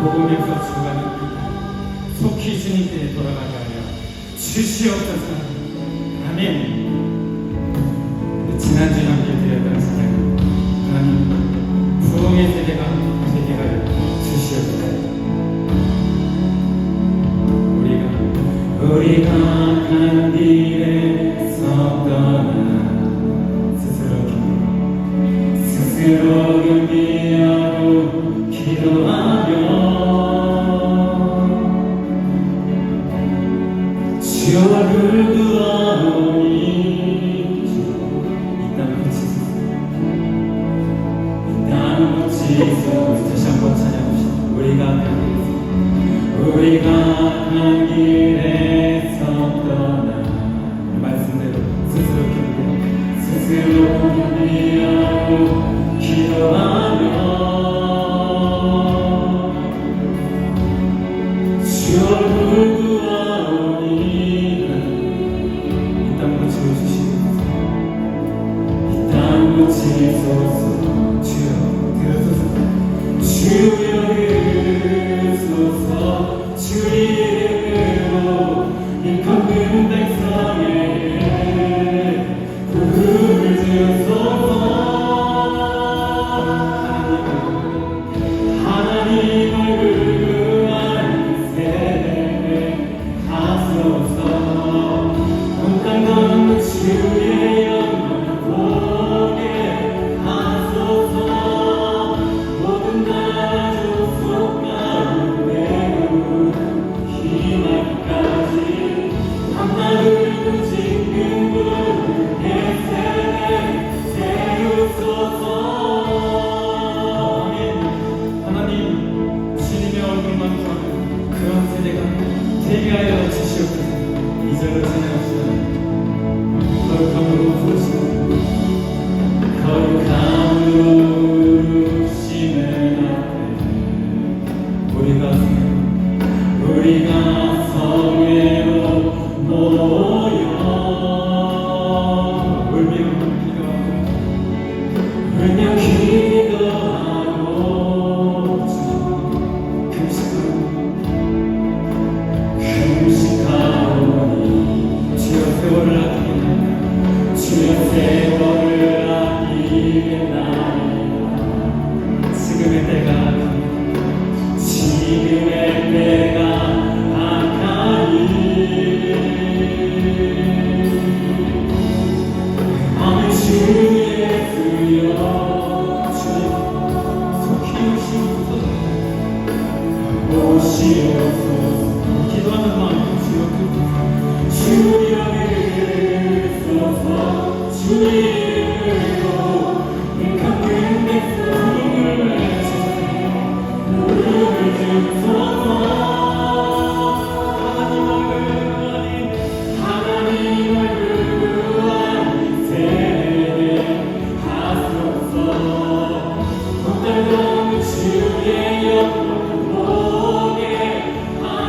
복음에서 주가는 속히 주님께 돌아가게 하여 주시옵소서. 아멘. 지난주에 함께 드렸던 찬양, 하나님 부흥의 세대가 되게 하여 주시옵소서. 우리가 간 길에 섰던 스스로 겸비하고 기도하며 주를 구하오니 이 땅 고치소서. 다시 한번 찬양합시다. 우리가 간 길에 섰던 말씀대로 스스로 겸비하고 기도하며 주를 구하오니 이 땅 고치소서. 이 땅 고치소서. 주여 들으소서. 주여 들으소서. 주의 이름으로 이 검은 백성에게 부름을 주소서. 하나님을 구하는 세대 하소서. 온 땅 걷는 주의 영광 보게 하소서. 모든 나라 족속 가운데 희망까지 한나들고 지금 부르게 세대 세우소서. 하나님 주님의 얼굴만 보는 그런 세대가 되게 하여 주시옵소서. 이절로 찬양합시다. 거룩함으로 부르시고 거룩함으로 부르시는 앞에 우리가 성회로 모여 울며 기도하고 금식하오니 주여 세월을 아끼겠나이다. 주여 세월을 아끼겠나이다. 지금의 때가 아까이 아멘. 주 예수여 주님 속히 오시옵소서. 기도하는 마음 주여 들으소서. 주의 이름으로 이 강된 백성을 부름을 주소서. 하나님을 구하는 세대 하소서. 온 땅 걷는 주의 영광 보게 하소서.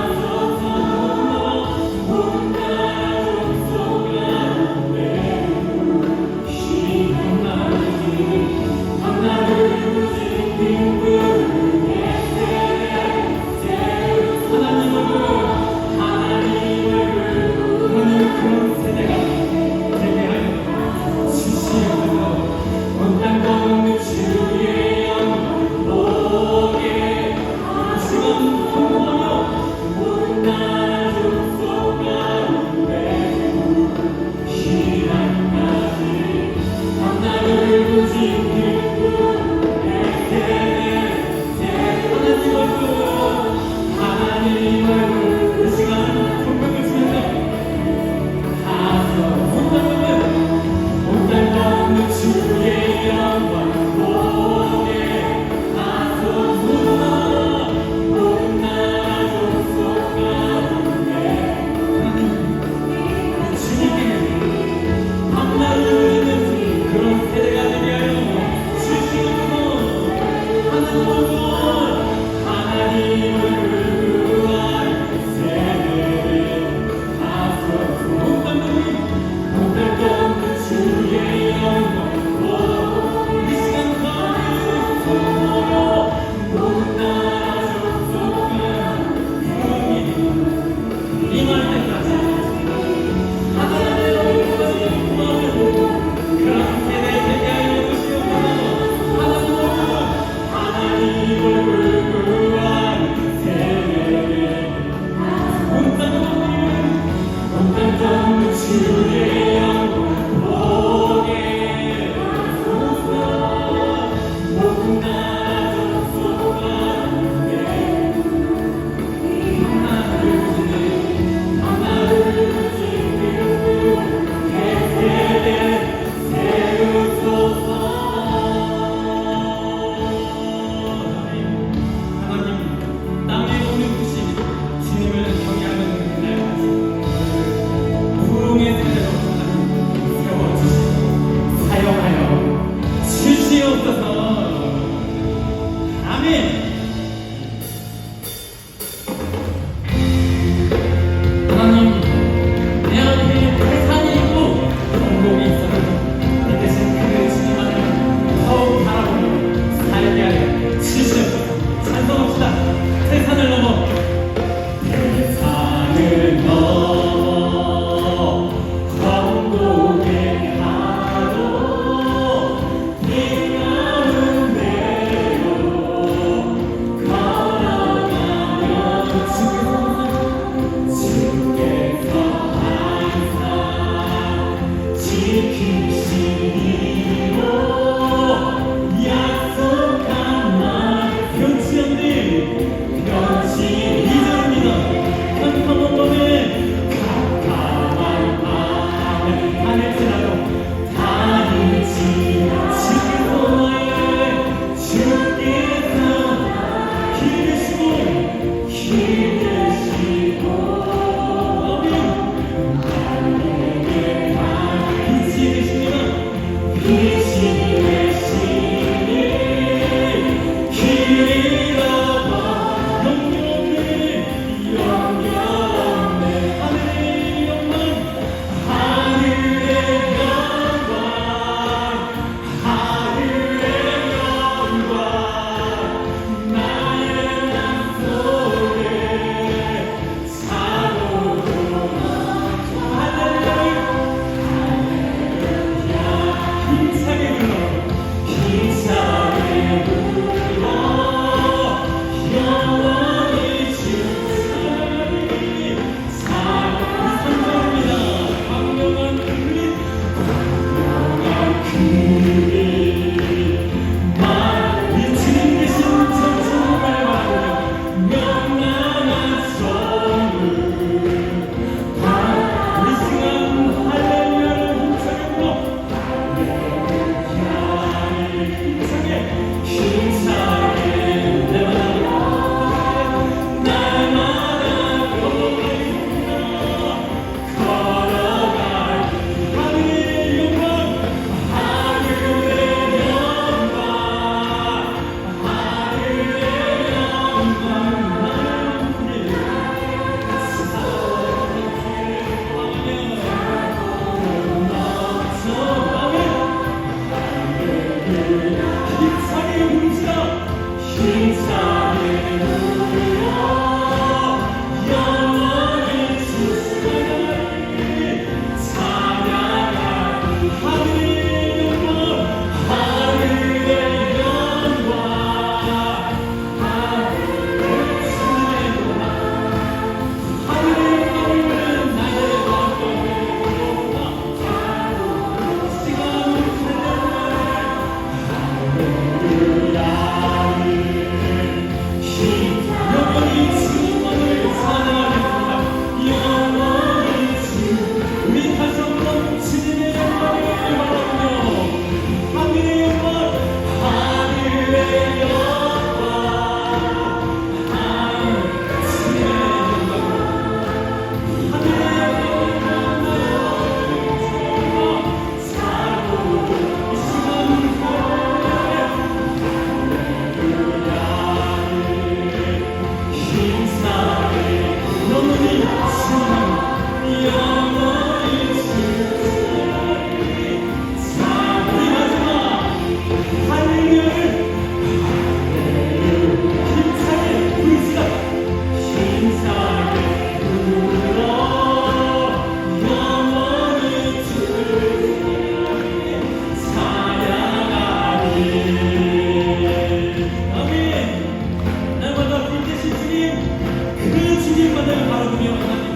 주님을 바라보며 하나님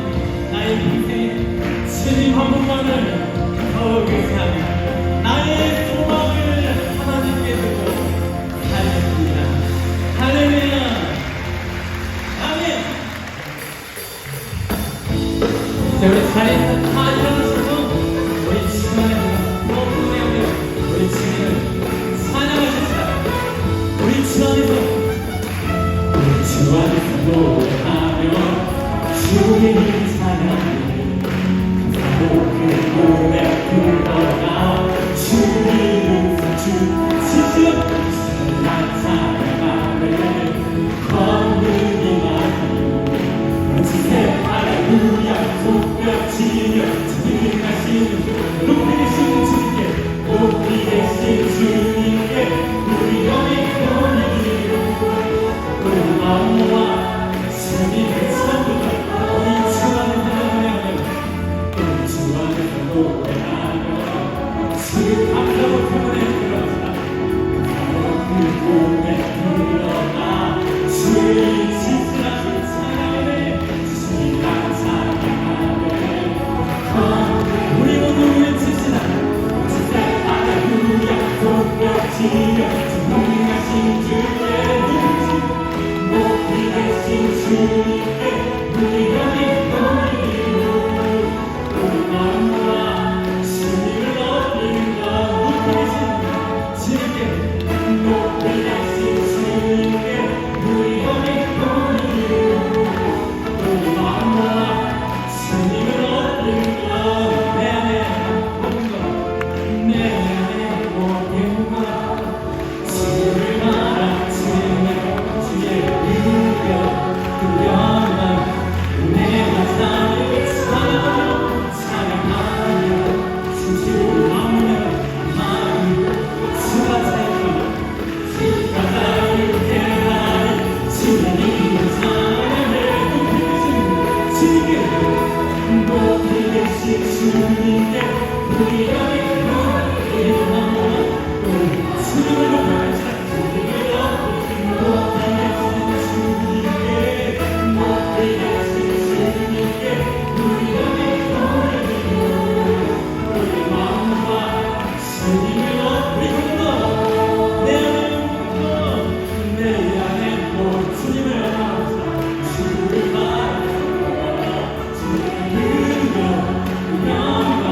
나의 인생에 주님 한 분만을 더욱 의지하며 나의 소망을 하나님께 두고 살겠습니다. 할렐루야. 아멘. 자, 우리 자리에서 다 일어나셔서 우리 주님 안에서 너무나하며 우리 주님을 찬양하십시다. 우리 주 안에서 주 안에서 노래하며 주님을 찬양해 감사로 그 몸에 불러가 주님을 진실로 난 찬양하네 거룩이 나니 주세 할렐루야 손뼉치며 주님 가시는 높이 계신 주님께 높이 계신 주님께 우리 영의 우리 마음과 주님의 처음부터 우리 주 안에서 노래하며 우리 주 안에서 노래하며 주 감사로 표현해 들어갑시다. 그 몸에 들어가 주의 진실하신 찬양을 주님 찬양하네 우리 모두 외치시다. 주세 할렐루야 손뼉치며 주님 가신 주의 높이 계신 주님께 우리 영이 떠나기로 우리 마음과 주님을 높이는 것 높이 계신 주님께 높이 계신 주님께 우리 영이 떠나기로 우리 마음과 주님을 높이는 것내 안에 모든 것내 안에 모든 것 주를 바라치며 주의 그 영광 내가 삶을 찬양하며 진실로 마음으로 주가 자유케 하니 주님을 찬양해 높이 계신 주님께 우리 영이 우리 마음으로 주님을 높여갑시다. 높이 계신 주님께 높이 계신 주님께 우리 영이 우리 마음과 주님을 높이고 내 안에 또 주님을 바라봅시다. 주를 바라보며 주님의 영광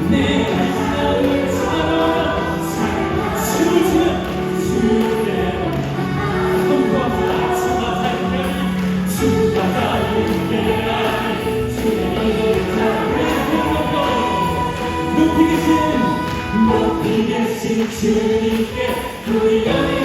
내가 삶을 찬양하며 춤을 추며 주께로 선포합시다. 주가 자유케 하니 주가 자유케 하니 주님을 찬양하며 높이 계신 주님께 우리 영이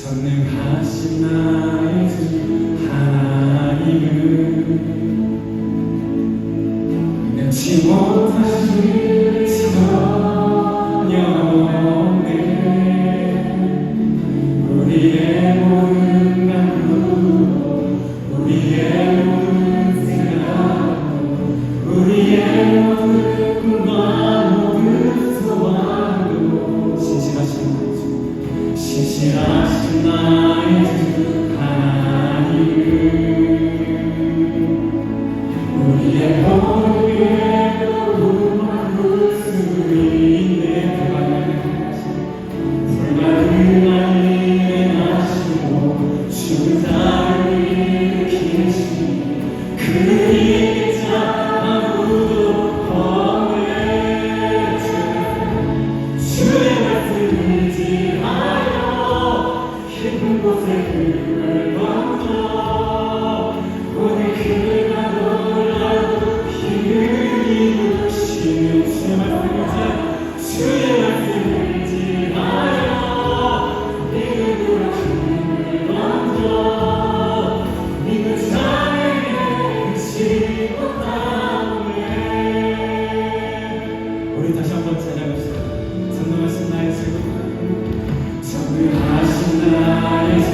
전능하신 나의 주 하나님은 능치 못하실 전혀 없네. 우리의 모든 강구 우리의 모든 생각 우리의 모든 꿈과 모든 소망도 신실하신 나의 주 하나님은 우리의 모든 괴로움 바꿀 수 있네. 불가능한 일을 하시고 죽은 자를 일으키시니 그 일을 아무도 없네. 주의 말씀 의지하여 깊은 곳에 그를 던져 오늘 그가 놀라고 힘을 이루시며 주의 말씀 의지하여 믿음으로 힘을 던져 믿는 자에게 의지 못하네. 우리 다시 한번 찬양합시다. 전능하신 나의 주 전능하신 나의 주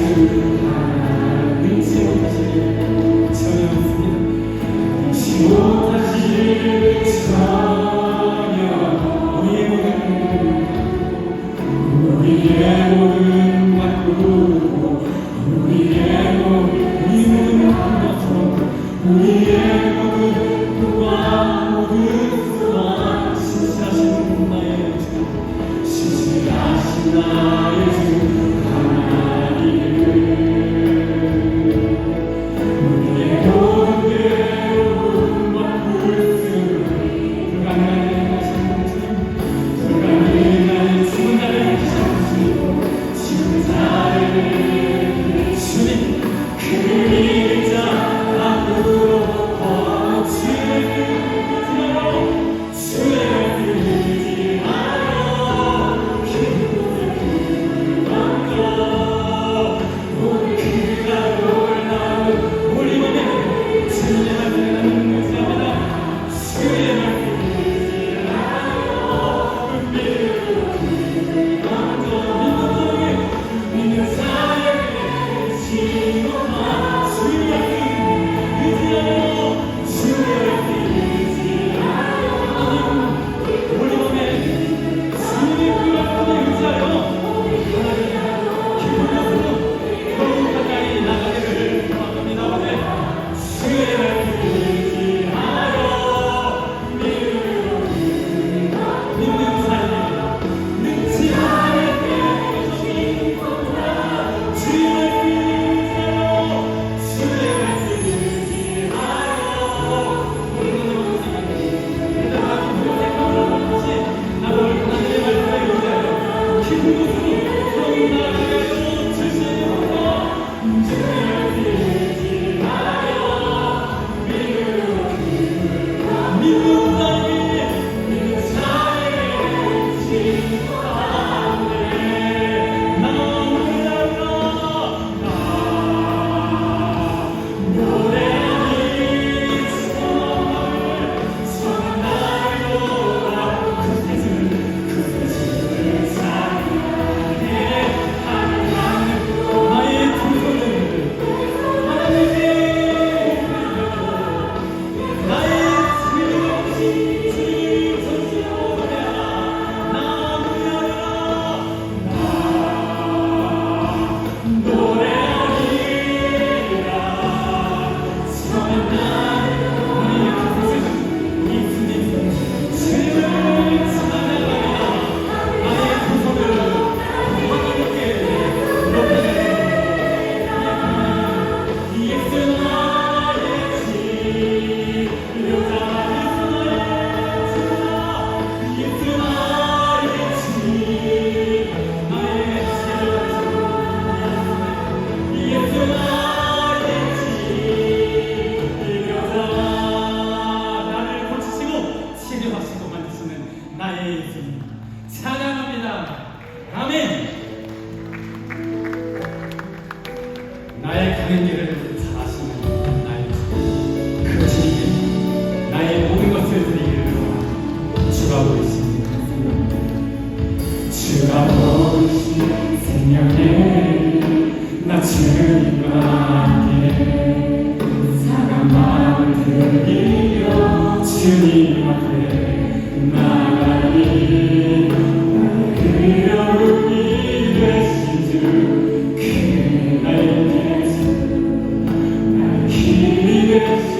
가는 길을 잘 아시는 나의 주, 그 주님께 나의 모든 것을 드리기를 원하는 주가 보이신 주가 보이신 생명에 나 주님과 함께 사랑 마음을 드리며 주님 앞에 나가리. 나의 어른이 되신 주, 그 나의 예수, 나의 힘이 되신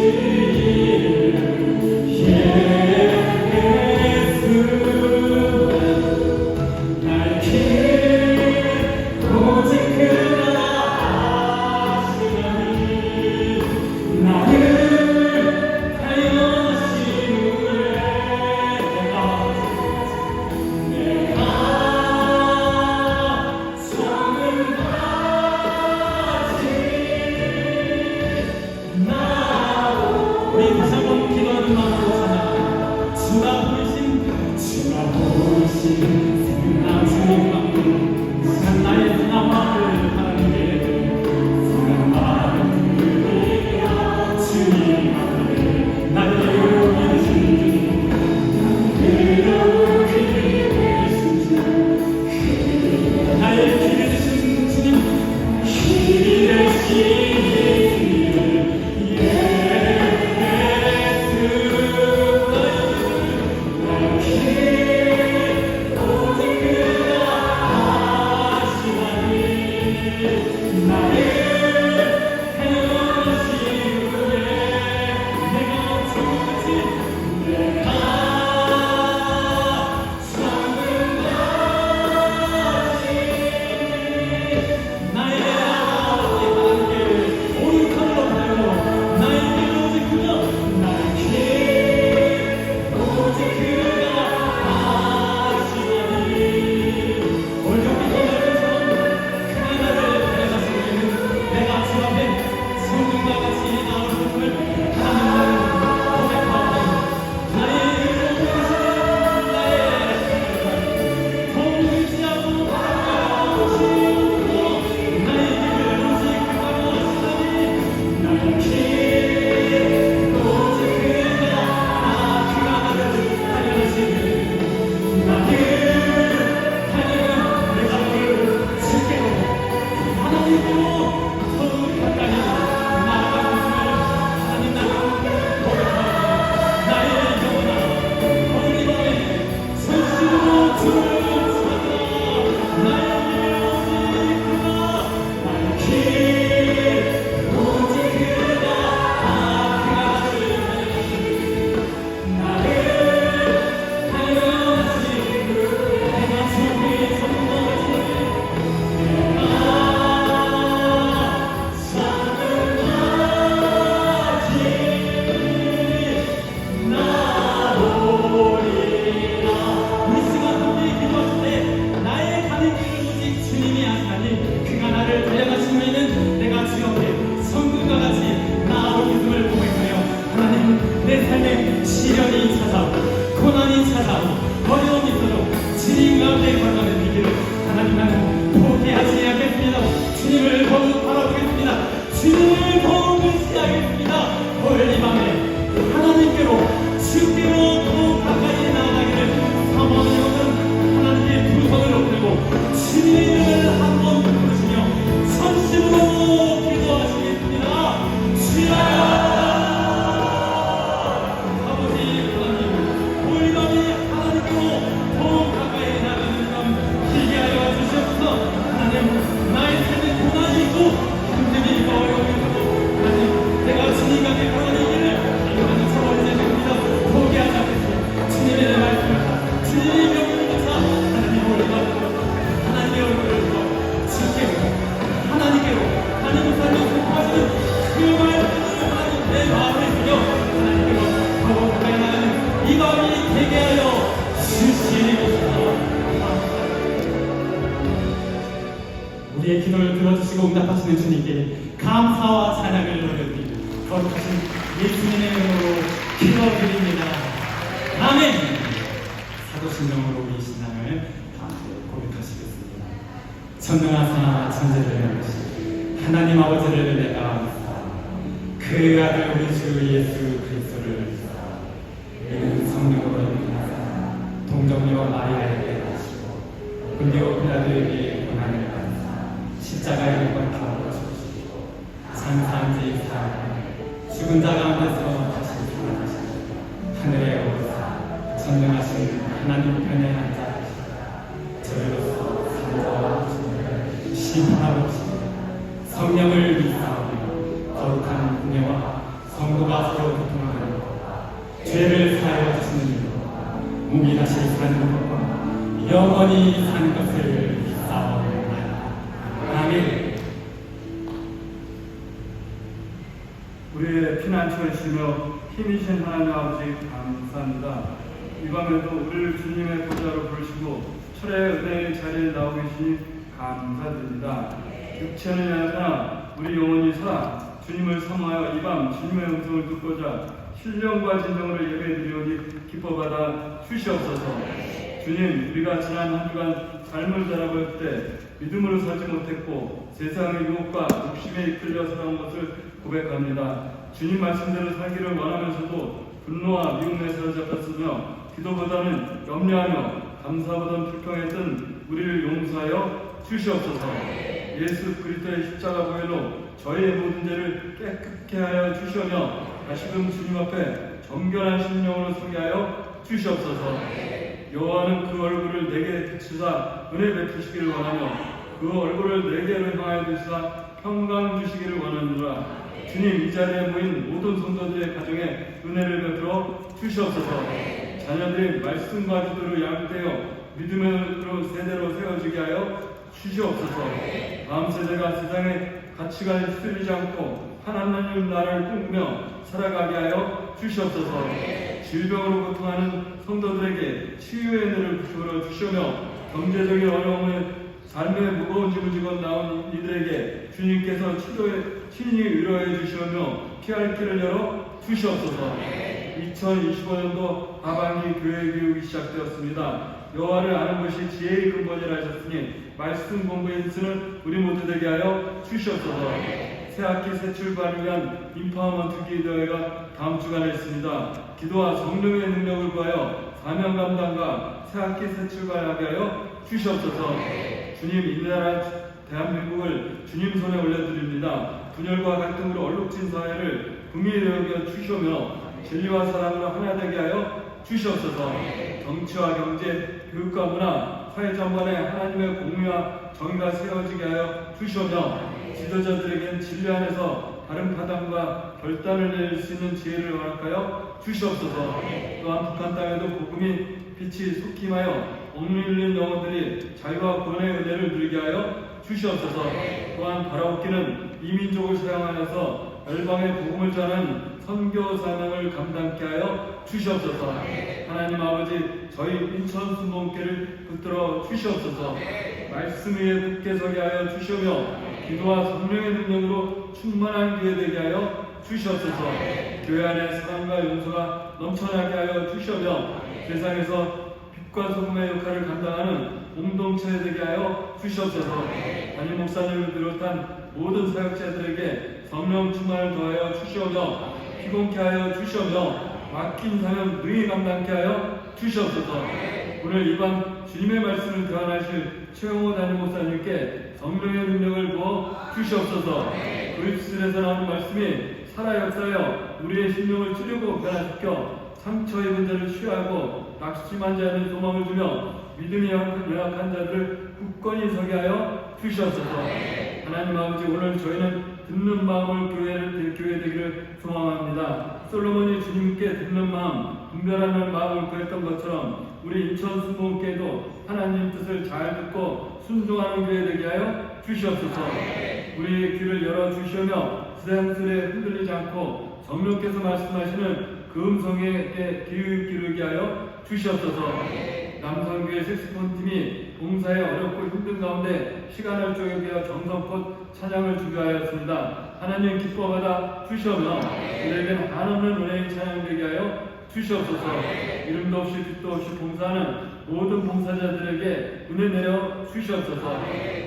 우리의 기도를 들어주시고 응답하시는 주님께 감사와 찬양을 올려드리고 거룩하신 예수님의 이름으로 기도드립니다. 아멘. 사도신경으로 우리 신앙을 함께 고백하시겠습니다. 전능하사 전제를 하시 하나님 아버지를 내가 믿사 그 아들 우리 주 예수 그리스도를 믿사 이는 성령으로 인하사 동정녀 마리아에게 하시고 본디오 빌라도에게 고난을 받으사 십자가에 못 박혀 죽으시고 장사한 지 4일 죽은 자 가운데서 다시 살아나시고 하늘에 오르사 전능하신 하나님 편에 앉아계시다. 저희로서 산자와 죽음을 심판하고 계시고 성령을 믿사오니 거룩한 은혜와 성도가 서로 교통하는 것과 죄를 사하여 주시는 일과 몸이 다시 사는 것과 영원히 사는 것을 믿사오나이다. 아멘. 우리의 피난처를 주시며 힘이신 하나님 아버지 감사합니다. 이 밤에도 우리를 주님의 보좌로 부르시고 철의 은혜의 자리에 나오고 계시니 감사드립니다. 육체는 약하나 우리 영혼이 살아 주님을 사모하여 이 밤 주님의 음성을 듣고자 신령과 진정으로 예배드리오니 기뻐받아 주시옵소서. 주님, 우리가 지난 한 주간 삶을 살아볼 때 믿음으로 살지 못했고 세상의 유혹과 욕심에 이끌려 살아온 것을 고백합니다. 주님 말씀대로 살기를 원하면서도 분노와 미움에 사로잡혔으며 기도보다는 염려하며 감사보다는 불평했던 우리를 용서하여 주시옵소서. 예수 그리스도의 십자가 보혈로 저희의 모든 죄를 깨끗게 하여 주시오며 다시금 주님 앞에 정결한 심령으로 서게 하여 주시옵소서. 여호와는 그 얼굴을 내게 비추사 은혜 베푸시기를 원하며 그 얼굴을 내게로 향하여 두시사 평강 주시기를 원하노라. 주님, 이 자리에 모인 모든 성도들의 가정에 은혜를 베풀어 주시옵소서. 자녀들이 말씀과 기도로 양육되어 믿음으로 세대로 세워지게 하여 주시옵소서. 다음 세대가 세상의 가치관에 휩쓸리지 않고 하나님 나라를 꿈꾸며 살아가게 하여 주시옵소서. 질병으로 고통하는 성도들에게 치유의 은혜를 부어 주시며 경제적인 어려움에 삶의 무거운 짐을 지고 나온 이들에게 주님께서 친히 위로해 주시며 피할 길을 열어 주시옵소서. 2025년도 하반기 교회 교육이 시작되었습니다. 여호와를 아는 것이 지혜의 근본이라 하셨으니 말씀 공부에 힘쓰는 우리 모두 되게 하여 주시옵소서. 새학기 새 출발을 위한 인파워먼트 기도회가 다음 주간에 있습니다. 기도와 성령의 능력을 구하여 사명 감당과 새학기 새 출발하게 하여 주시옵소서. 주님, 이 나라 대한민국을 주님 손에 올려드립니다. 분열과 갈등으로 얼룩진 사회를 긍휼히 여겨 주시오며 진리와 사랑으로 하나 되게 하여 주시옵소서. 정치와 경제, 교육과 문화, 사회 전반에 하나님의 공의와 정의가 세워지게 하여 주시오며 지도자들에겐 진리 안에서 다른 파단과 결단을 내릴 수 있는 지혜를 허락하여 주시옵소서. 또한 북한 땅에도 복음이 빛이 속힘하여 억눌린 영혼들이 자유와 구원의 은혜를 누리게 하여 주시옵소서. 또한 바라옵기는 이민족을 사용하여서 열방의 복음을 전하는 선교 사명을 감당케 하여 주시옵소서. 하나님 아버지, 저희 인천 순복음교회를 붙들어 주시옵소서. 말씀 위에 굳게 서게 하여 주시오며 기도와 성령의 능력으로 충만한 교회 되게 하여 주시옵소서. 교회 안에 사랑과 용서가 넘쳐나게 하여 주시오며 세상에서 빛과 소금의 역할을 감당하는 공동체 되게 하여 주시옵소서. 담임 목사님을 비롯한 모든 사역자들에게 성령 충만을 더하여 주시오며 피곤케 하여 주시오며 맡긴 사명 능히 감당케 하여 주시옵소서. 오늘 이 밤 주님의 말씀을 교환하실 최영호 담임 목사님께 성령의 능력을 부어 주시옵소서. 그 입술에서 나오는 말씀이 살아 역사하여 우리의 심령을 찌르고 변화시켜 상처 입은 자를 치유하고 낙심한 자에는 소망을 주며 믿음이 연약한 자들을 굳건히 서게 하여 주시옵소서. 하나님 아버지, 오늘 저희는 듣는 마음을 교회 되기를 소망합니다. 솔로몬이 주님께 듣는 마음, 분별하는 마음을 구했던 것처럼 우리 인천 순복음교회도 하나님 뜻을 잘 듣고 순종하는 교회 되게 하여 주시옵소서. 우리의 귀를 열어 주시오며 세상들에 흔들리지 않고 성령께서 말씀하시는 그 음성에 귀를 기울게 하여 주시옵소서. 남성교회 색소폰팀이 봉사에 어렵고 힘든 가운데 시간을 쪼개어 정성껏 찬양을 준비하였습니다. 하나님 기뻐받아 주시오며 우리에게는 한없는 은혜의 찬양 되게 하여 주시옵소서. 이름도 없이 빛도 없이 봉사하는 모든 봉사자들에게 은혜 내려 주시옵소서.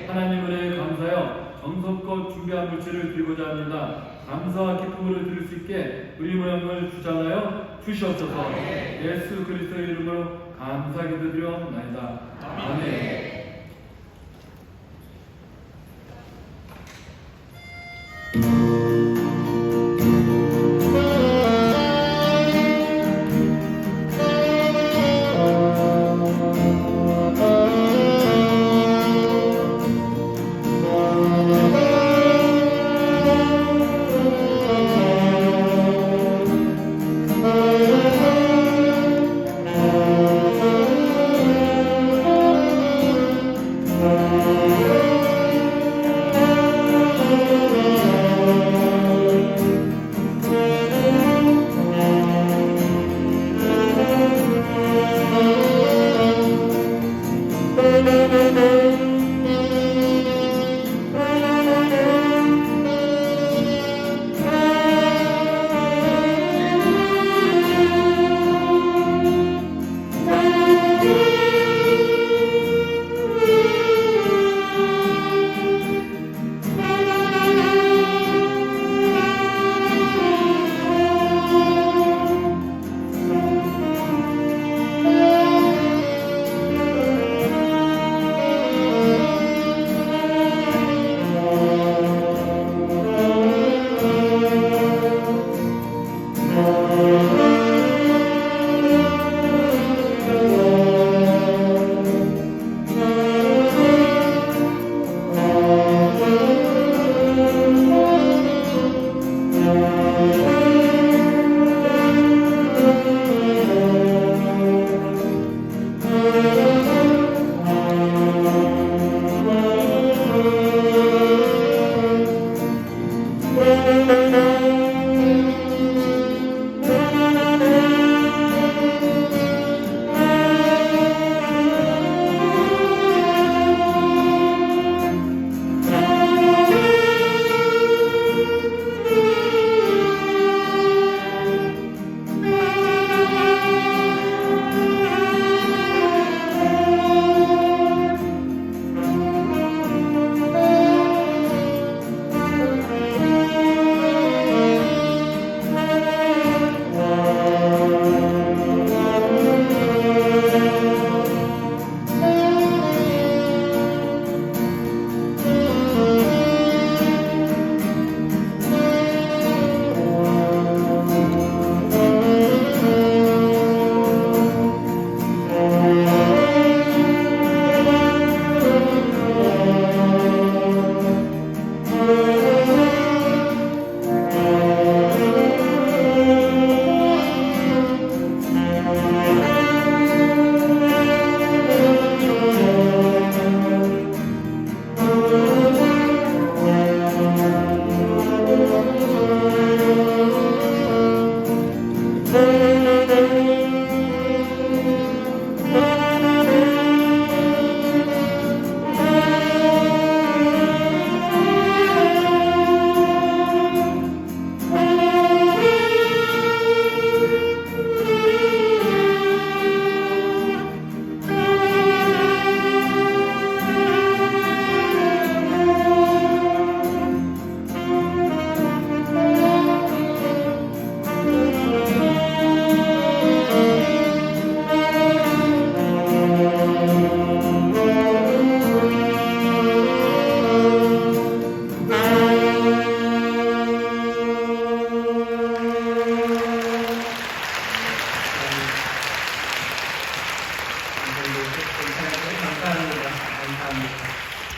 하나님 은혜에 감사하여 정성껏 준비한 물질을 드리고자 합니다. 감사와 기쁨으로 드릴 수 있게 우리 모양을 주장하여 주시옵소서. 예수 그리스도의 이름으로 감사 기도드리옵나이다. 아멘.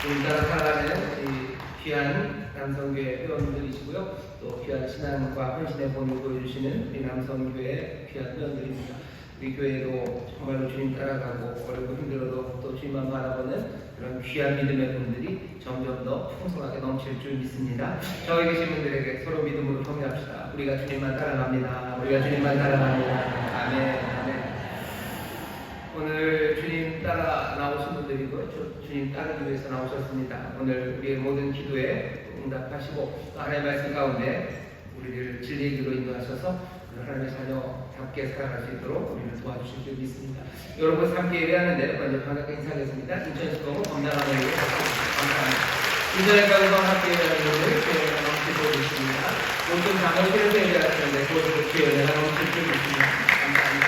우리나라 살아가는 이 귀한 남성교회 회원들이시고요. 또 귀한 신앙과 헌신의 본을 보여주시는 우리 남성교회 귀한 회원들입니다. 우리 교회도 정말로 주님 따라가고 어렵고 힘들어도 또 주님만 바라보는 그런 귀한 믿음의 분들이 점점 더 풍성하게 넘칠 줄 믿습니다. 저기 계신 분들에게 서로 믿음으로 통일합시다. 우리가 주님만 따라갑니다. 우리가 주님만 따라갑니다. 아멘. 아멘. 오늘 주님 따라 나오신 분들이고 주님 따르기 위해서 나오셨습니다. 오늘 우리의 모든 기도에 응답하시고 하나님의 말씀 가운데 우리를 진리의 길로 인도하셔서 하나님의 자녀답게 살아갈 수 있도록 우리를 도와주실 줄 믿습니다. 여러분 함께 예배하는데 먼저 반갑게 인사하겠습니다. 인천시도로 건강하는 일을 감사합니다. 인터넷과 음성학교회라는 것을 기회가 넘치고 있습니다. 모든 단어들을 얘기하시는데 그것으로 기회가 넘치고 있습니다. 감사합니다.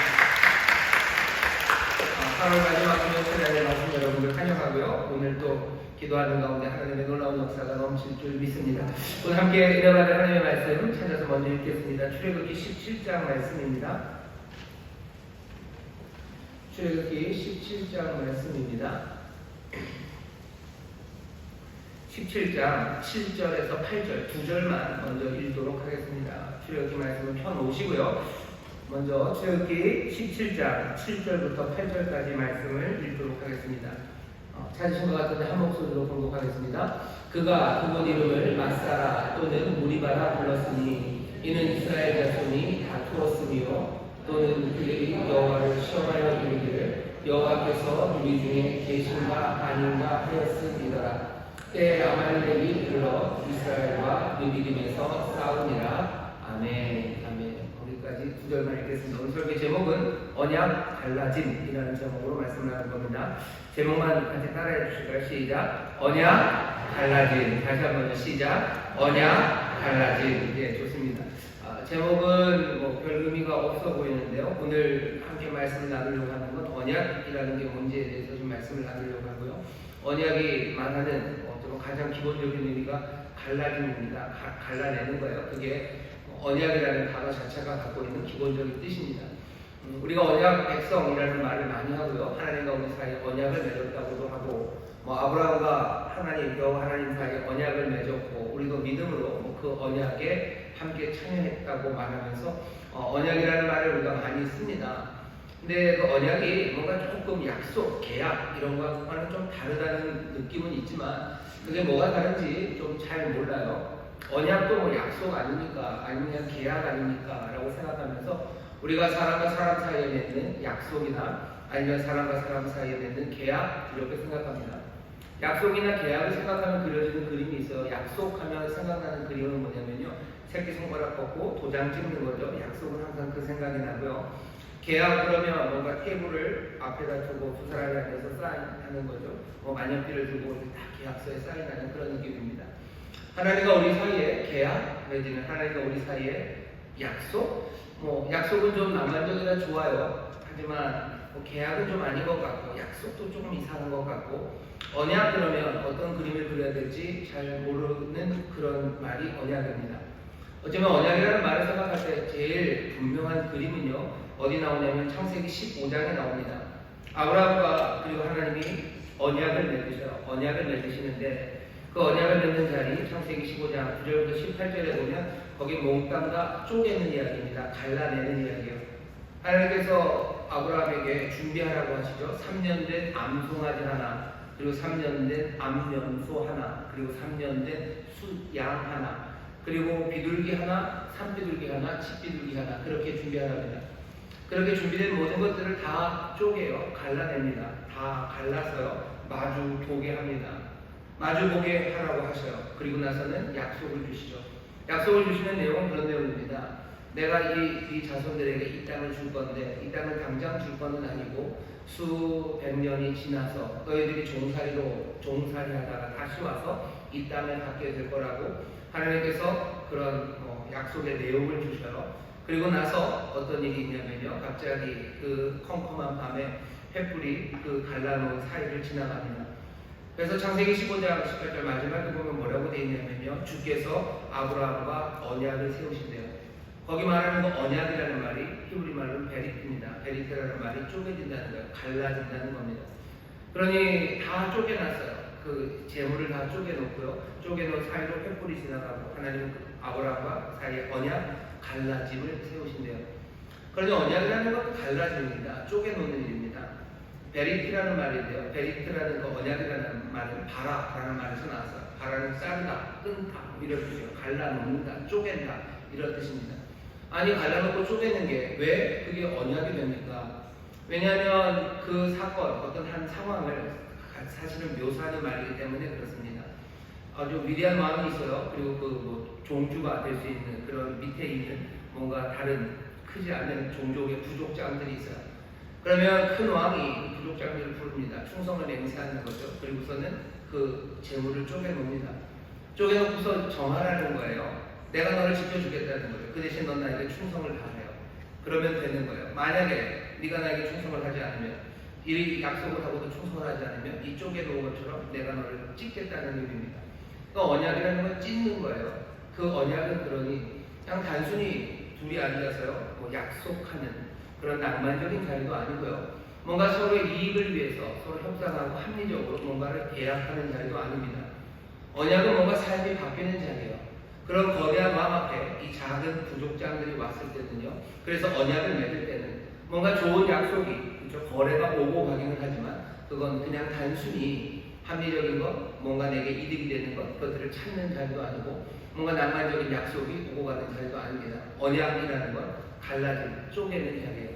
8월 마지막 금요일에 말씀 여러분들 환영하고요. 오늘 또 기도하는 가운데 하나님의 놀라운 역사가 넘칠 줄 믿습니다. 오늘 함께 일어나는 하나님의 말씀 찾아서 먼저 읽겠습니다. 출애굽기 17장 말씀입니다. 출애굽기 17장 말씀입니다. 17장 7절에서 8절 두 절만 먼저 읽도록 하겠습니다. 출애굽기 말씀은 펴놓으시고요. 먼저 출애굽기 17장 7절부터 8절까지 말씀을 읽도록 하겠습니다. 찾으신 것 같은데 한 목소리로 봉독하겠습니다. 그가 그곳 이름을 마사라 또는 무리바라 불렀으니 이는 이스라엘 자손이 다투었으며 또는 그들이 여호와를 시험하여 이르기를 여호와께서 우리 중에 계신가 아닌가 하였음이더라. 때에 아말렉이 들어 이스라엘과 느비딤에서 싸우니라. 아멘. 아멘. 거기까지 9절만 읽겠습니다. 오늘 설교 제목은 언약 갈라짐이라는 제목으로 말씀을 하는 겁니다. 제목만 같이 따라해 주실까요? 시작. 언약 갈라짐. 다시 한번 시작. 언약 갈라짐. 예, 좋습니다. 제목은 별 의미가 없어 보이는데요. 오늘 함께 말씀을 나누려고 하는 건 언약이라는 게 뭔지에 대해서 좀 말씀을 나누려고 하고요. 언약이 말하는 가장 기본적인 의미가 갈라짐입니다. 갈라내는 거예요. 그게 언약이라는 단어 자체가 갖고 있는 기본적인 뜻입니다. 우리가 언약 백성이라는 말을 많이 하고요. 하나님과 우리 사이에 언약을 맺었다고도 하고, 아브라함과 여호와 하나님 사이에 언약을 맺었고, 우리도 믿음으로 그 언약에 함께 참여했다고 말하면서 언약이라는 말을 우리가 많이 씁니다. 근데 그 언약이 뭔가 조금 약속, 계약 이런 것과는 좀 다르다는 느낌은 있지만 그게 뭐가 다른지 좀 잘 몰라요. 언약도 약속 아닙니까? 아니면 계약 아닙니까? 라고 생각하면서 우리가 사람과 사람 사이에 맺는 약속이나 아니면 사람과 사람 사이에 맺는 계약 이렇게 생각합니다. 약속이나 계약을 생각하면 그려지는 그림이 있어요. 약속하면 생각나는 그림은 뭐냐면요. 새끼손가락 뻗고 도장 찍는 거죠. 약속은 항상 그 생각이 나고요. 계약 그러면 뭔가 테이블을 앞에다 두고 두 사람이 앉아서 사인하는 거죠. 만년필을 들고 다 계약서에 사인하는 그런 느낌입니다. 하나님과 우리 사이에 계약 맺는 하나님과 우리 사이에 약속? 약속은 좀 낭만적이라 좋아요. 하지만 계약은 좀 아닌 것 같고 약속도 조금 이상한 것 같고 언약 그러면 어떤 그림을 그려야 될지 잘 모르는 그런 말이 언약입니다. 어쩌면 언약이라는 말을 생각할 때 제일 분명한 그림은요. 어디 나오냐면 창세기 15장에 나옵니다. 아브라함과 그리고 하나님이 언약을 맺으시는데 그 언약을 맺는 자리 창세기 15장 9절부터 18절에 보면 거기 몽땅 쪼개는 이야기입니다. 갈라내는 이야기예요. 하나님께서 아브라함에게 준비하라고 하시죠. 3년 된 암송아지 하나, 그리고 3년 된 암염소 하나, 그리고 3년 된 숫양 하나, 그리고 비둘기 하나, 산비둘기 하나, 집비둘기 하나 그렇게 준비하랍니다. 그렇게 준비된 모든 것들을 다 쪼개요. 갈라냅니다. 다 갈라서요. 마주 보게 합니다. 마주 보게 하라고 하셔요. 그리고 나서는 약속을 주시죠. 약속을 주시는 내용은 그런 내용입니다. 내가 이 자손들에게 이 땅을 줄 건데 이 땅을 당장 줄 거는 아니고 수백 년이 지나서 너희들이 종살이하다가 다시 와서 이 땅을 갖게 될 거라고 하나님께서 그런 약속의 내용을 주셔요. 그리고 나서 어떤 일이 있냐면요. 갑자기 그 컴컴한 밤에 횃불이 그 갈라놓은 사이를 지나갑니다. 그래서 창세기 15장 18절 마지막에 보면 뭐라고 되어 있냐면요. 주께서 아브라함과 언약을 세우신대요. 거기 말하는 거 언약이라는 말이 히브리 말로는 베리트입니다. 베리트라는 말이 쪼개진다는 거예요. 갈라진다는 겁니다. 그러니 다 쪼개놨어요. 그 재물을 다 쪼개놓고요. 쪼개놓은 사이로 횃불이 지나가고 하나님은 아브라함과 사이에 언약 갈라짐을 세우신대요. 그러니 언약이라는 건 갈라짐입니다. 쪼개놓는 일입니다. 베리트라는 말인데요. 베리트라는 거 언약이라는 말은 바라라는 말에서 나왔어요. 바라는 자르다, 끊다 이런 뜻이에요. 갈라놓는다, 쪼갠다 이런 뜻입니다. 아니 갈라놓고 쪼개는 게 왜 그게 언약이 됩니까? 왜냐하면 그 사건 어떤 한 상황을 사실은 묘사하는 말이기 때문에 그렇습니다. 아주 위대한 마음이 있어요. 그리고 그 종주가 될 수 있는 그런 밑에 있는 뭔가 다른 크지 않은 종족의 부족장들이 있어요. 그러면 큰 왕이 부족장들을 부릅니다. 충성을 맹세하는 거죠. 그리고서는 그 그 재물을 쪼개놓습니다. 쪼개놓고서 정하라는 거예요. 내가 너를 지켜주겠다는 거예요. 그 대신 넌 나에게 충성을 다해요. 그러면 되는 거예요. 만약에 네가 나에게 충성을 하지 않으면, 이 약속을 하고도 충성을 하지 않으면 이 쪼개놓은 것처럼 내가 너를 찢겠다는 의미입니다. 그 언약이라는 건 찢는 거예요. 그 언약은 그러니 그냥 단순히 둘이 앉아서요 뭐 약속하는 그런 낭만적인 자리도 아니고요, 뭔가 서로의 이익을 위해서 서로 협상하고 합리적으로 뭔가를 계약하는 자리도 아닙니다. 언약은 뭔가 삶이 바뀌는 자리예요. 그런 거대한 마음 앞에 이 작은 부족장들이 왔을 때는요, 그래서 언약을 맺을 때는 뭔가 좋은 약속이, 그렇죠? 거래가 오고 가기는 하지만 그건 그냥 단순히 합리적인 것, 뭔가 내게 이득이 되는 것, 그것들을 찾는 자리도 아니고 뭔가 낭만적인 약속이 오고 가는 자리도 아닙니다. 언약이라는 건 갈라진, 쪼개는 자리예요.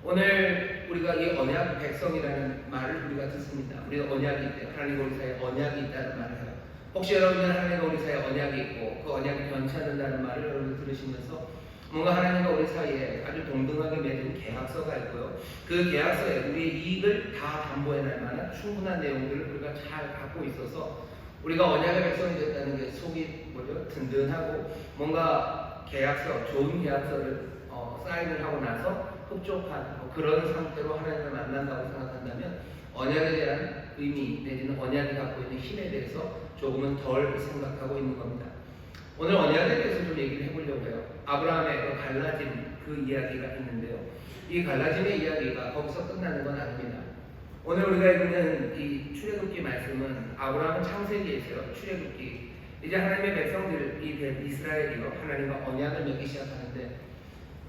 오늘 우리가 이 언약 백성이라는 말을 우리가 듣습니다. 우리가 언약이 있대요. 하나님과 우리 사이에 언약이 있다는 말을 해요. 혹시 여러분은 하나님과 우리 사이에 언약이 있고 그 언약이 변치 않는다는 말을 여러분 들으시면서 뭔가 하나님과 우리 사이에 아주 동등하게 맺은 계약서가 있고요, 그 계약서에 우리의 이익을 다 담보해낼 만한 충분한 내용들을 우리가 잘 갖고 있어서 우리가 언약의 백성이 됐다는 게 속이 뭐죠? 든든하고 뭔가 계약서, 좋은 계약서를 사인을 하고 나서 흡족한 그런 상태로 하나님을 만난다고 생각한다면 언약에 대한 의미 내지는 언약이 갖고 있는 힘에 대해서 조금은 덜 생각하고 있는 겁니다. 오늘 언약에 대해서 좀 얘기를 해보려고 해요. 아브라함의 그 갈라짐 그 이야기가 있는데요, 이 갈라짐의 이야기가 거기서 끝나는 건 아닙니다. 오늘 우리가 읽는 이 출애굽기 말씀은 아브라함은 창세기에 있어요. 출애굽기 이제 하나님의 백성들이 된 이스라엘이요 하나님과 언약을 맺기 시작하는데,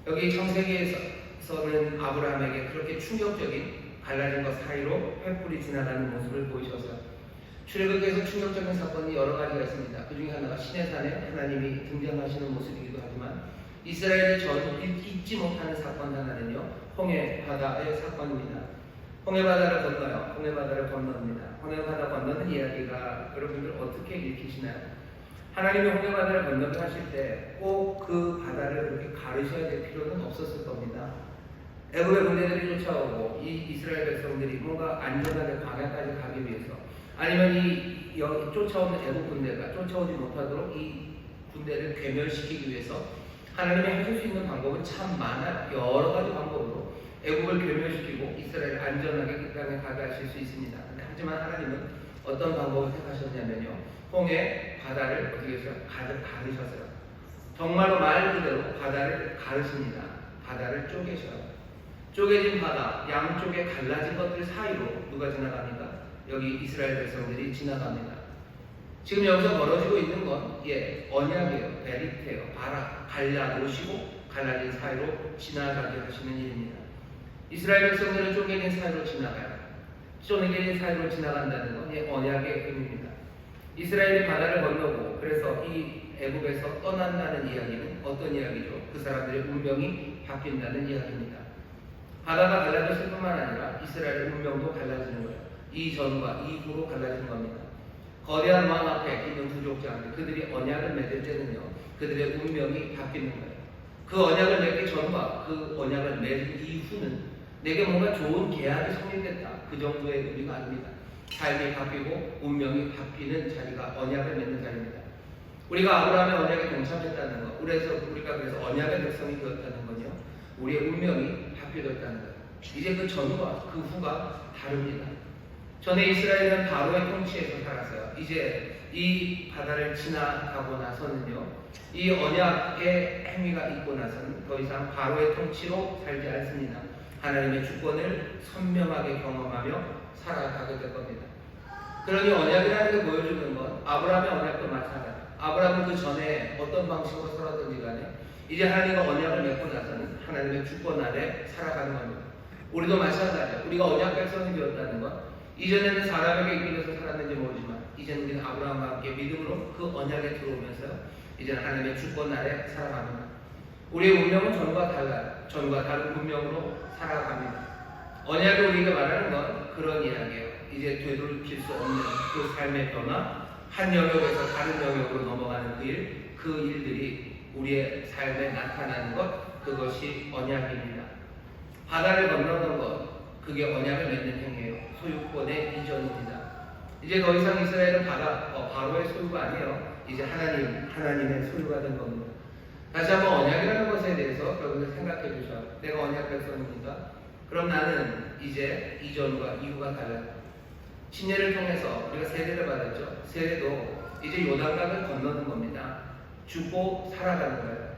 여기 창세기에서는 아브라함에게 그렇게 충격적인 갈라진 것 사이로 횃불이 지나가는 모습을 보이셔서 출애굽기에서 충격적인 사건이 여러 가지가 있습니다. 그 중에 하나가 시내산에 하나님이 등장하시는 모습이기도 하지만 이스라엘이 전혀 잊지 못하는 사건 하나는요, 홍해 바다의 사건입니다. 홍해 바다를 건너요. 홍해 바다를 건넙니다. 홍해 바다 건너는 이야기가 여러분들 어떻게 읽히시나요? 하나님이 홍해 바다를 건너게 하실 때 꼭 그 바다를 그렇게 가르셔야 될 필요는 없었을 겁니다. 애굽의 군대들이 쫓아오고 이 이스라엘 백성들이 뭔가 안전하게 광야까지 가기 위해서, 아니면 이 쫓아오는 애굽 군대가 쫓아오지 못하도록 이 군대를 괴멸시키기 위해서 하나님이 하실 수 있는 방법은 참 많아요. 여러 가지 방법으로 애굽을 괴멸시키고 이스라엘을 안전하게 그 땅에 가게 하실 수 있습니다. 하지만 하나님은 어떤 방법을 택하셨냐면요, 홍해 바다를 어떻게 해서요? 가르셨어요. 정말로 말 그대로 바다를 가르십니다. 바다를 쪼개셔요. 쪼개진 바다, 양쪽에 갈라진 것들 사이로 누가 지나갑니까? 여기 이스라엘 백성들이 지나갑니다. 지금 여기서 벌어지고 있는 건 언약이에요. 베리트예요. 갈라놓으시고 갈라진 사이로 지나가게 하시는 일입니다. 이스라엘 백성들은 쪼개진 사이로 지나가요. 쪼개진 사이로 지나간다는 건 언약의 의미입니다. 이스라엘이 바다를 건너고 그래서 이 애굽에서 떠난다는 이야기는 어떤 이야기죠? 그 사람들의 운명이 바뀐다는 이야기입니다. 바다가 갈라졌을 뿐만 아니라 이스라엘의 운명도 갈라지는 거예요. 이전과 이후로 갈라지는 겁니다. 거대한 왕 앞에 있는 부족자들, 그들이 언약을 맺을 때는요, 그들의 운명이 바뀌는 거예요. 그 언약을 맺기 전과 그 언약을 맺은 이후는 내게 뭔가 좋은 계약이 성립됐다, 그 정도의 의미가 아닙니다. 삶이 바뀌고 운명이 바뀌는 자리가 언약을 맺는 자리입니다. 우리가 아브라함의 언약에 동참했다는 것, 우리가 그래서 언약의 백성이 되었다는 건요, 우리의 운명이 바뀌어졌다는 것. 이제 그 전과 그 후가 다릅니다. 전에 이스라엘은 바로의 통치에서 살았어요. 이제 이 바다를 지나가고 나서는요, 이 언약의 행위가 있고 나서는 더 이상 바로의 통치로 살지 않습니다. 하나님의 주권을 선명하게 경험하며 살아가게 될 겁니다. 그러니 언약이라는 게 보여주는 건 아브라함의 언약도 마찬가지예요. 아브라함은 그 전에 어떤 방식으로 살았든지 간에 이제 하나님과 언약을 맺고 나서는 하나님의 주권 아래 살아가는 겁니다. 우리도 마찬가지예요. 우리가 언약 백성이 되었다는 건 이전에는 사람에게 이끌려서 살았는지 모르지만 이제는 우리는 아브라함과 함께 믿음으로 그 언약에 들어오면서요, 이제는 하나님의 주권 아래 살아갑니다. 우리의 운명은 전과 달라요. 전과 다른 운명으로 살아갑니다. 언약이 우리에게 말하는 건 그런 이야기예요. 이제 되돌릴 수 없는 그 삶의 변화, 한 영역에서 다른 영역으로 넘어가는 그 일들이 우리의 삶에 나타나는 것, 그것이 언약입니다. 바다를 건너는 것, 그게 언약을 맺는 행위예요. 소유권의 이전입니다. 이제 더 이상 이스라엘은 바로의 소유가 아니에요. 이제 하나님의 소유가 된 겁니다. 다시 한번 언약이라는 것에 대해서 여러분들 생각해 주셔. 내가 언약 백성입니다. 그럼 나는 이제 이전과 이후가 달라요. 신예를 통해서 우리가 세례를 받았죠. 세례도 이제 요단강을 건너는 겁니다. 죽고 살아가는 거예요.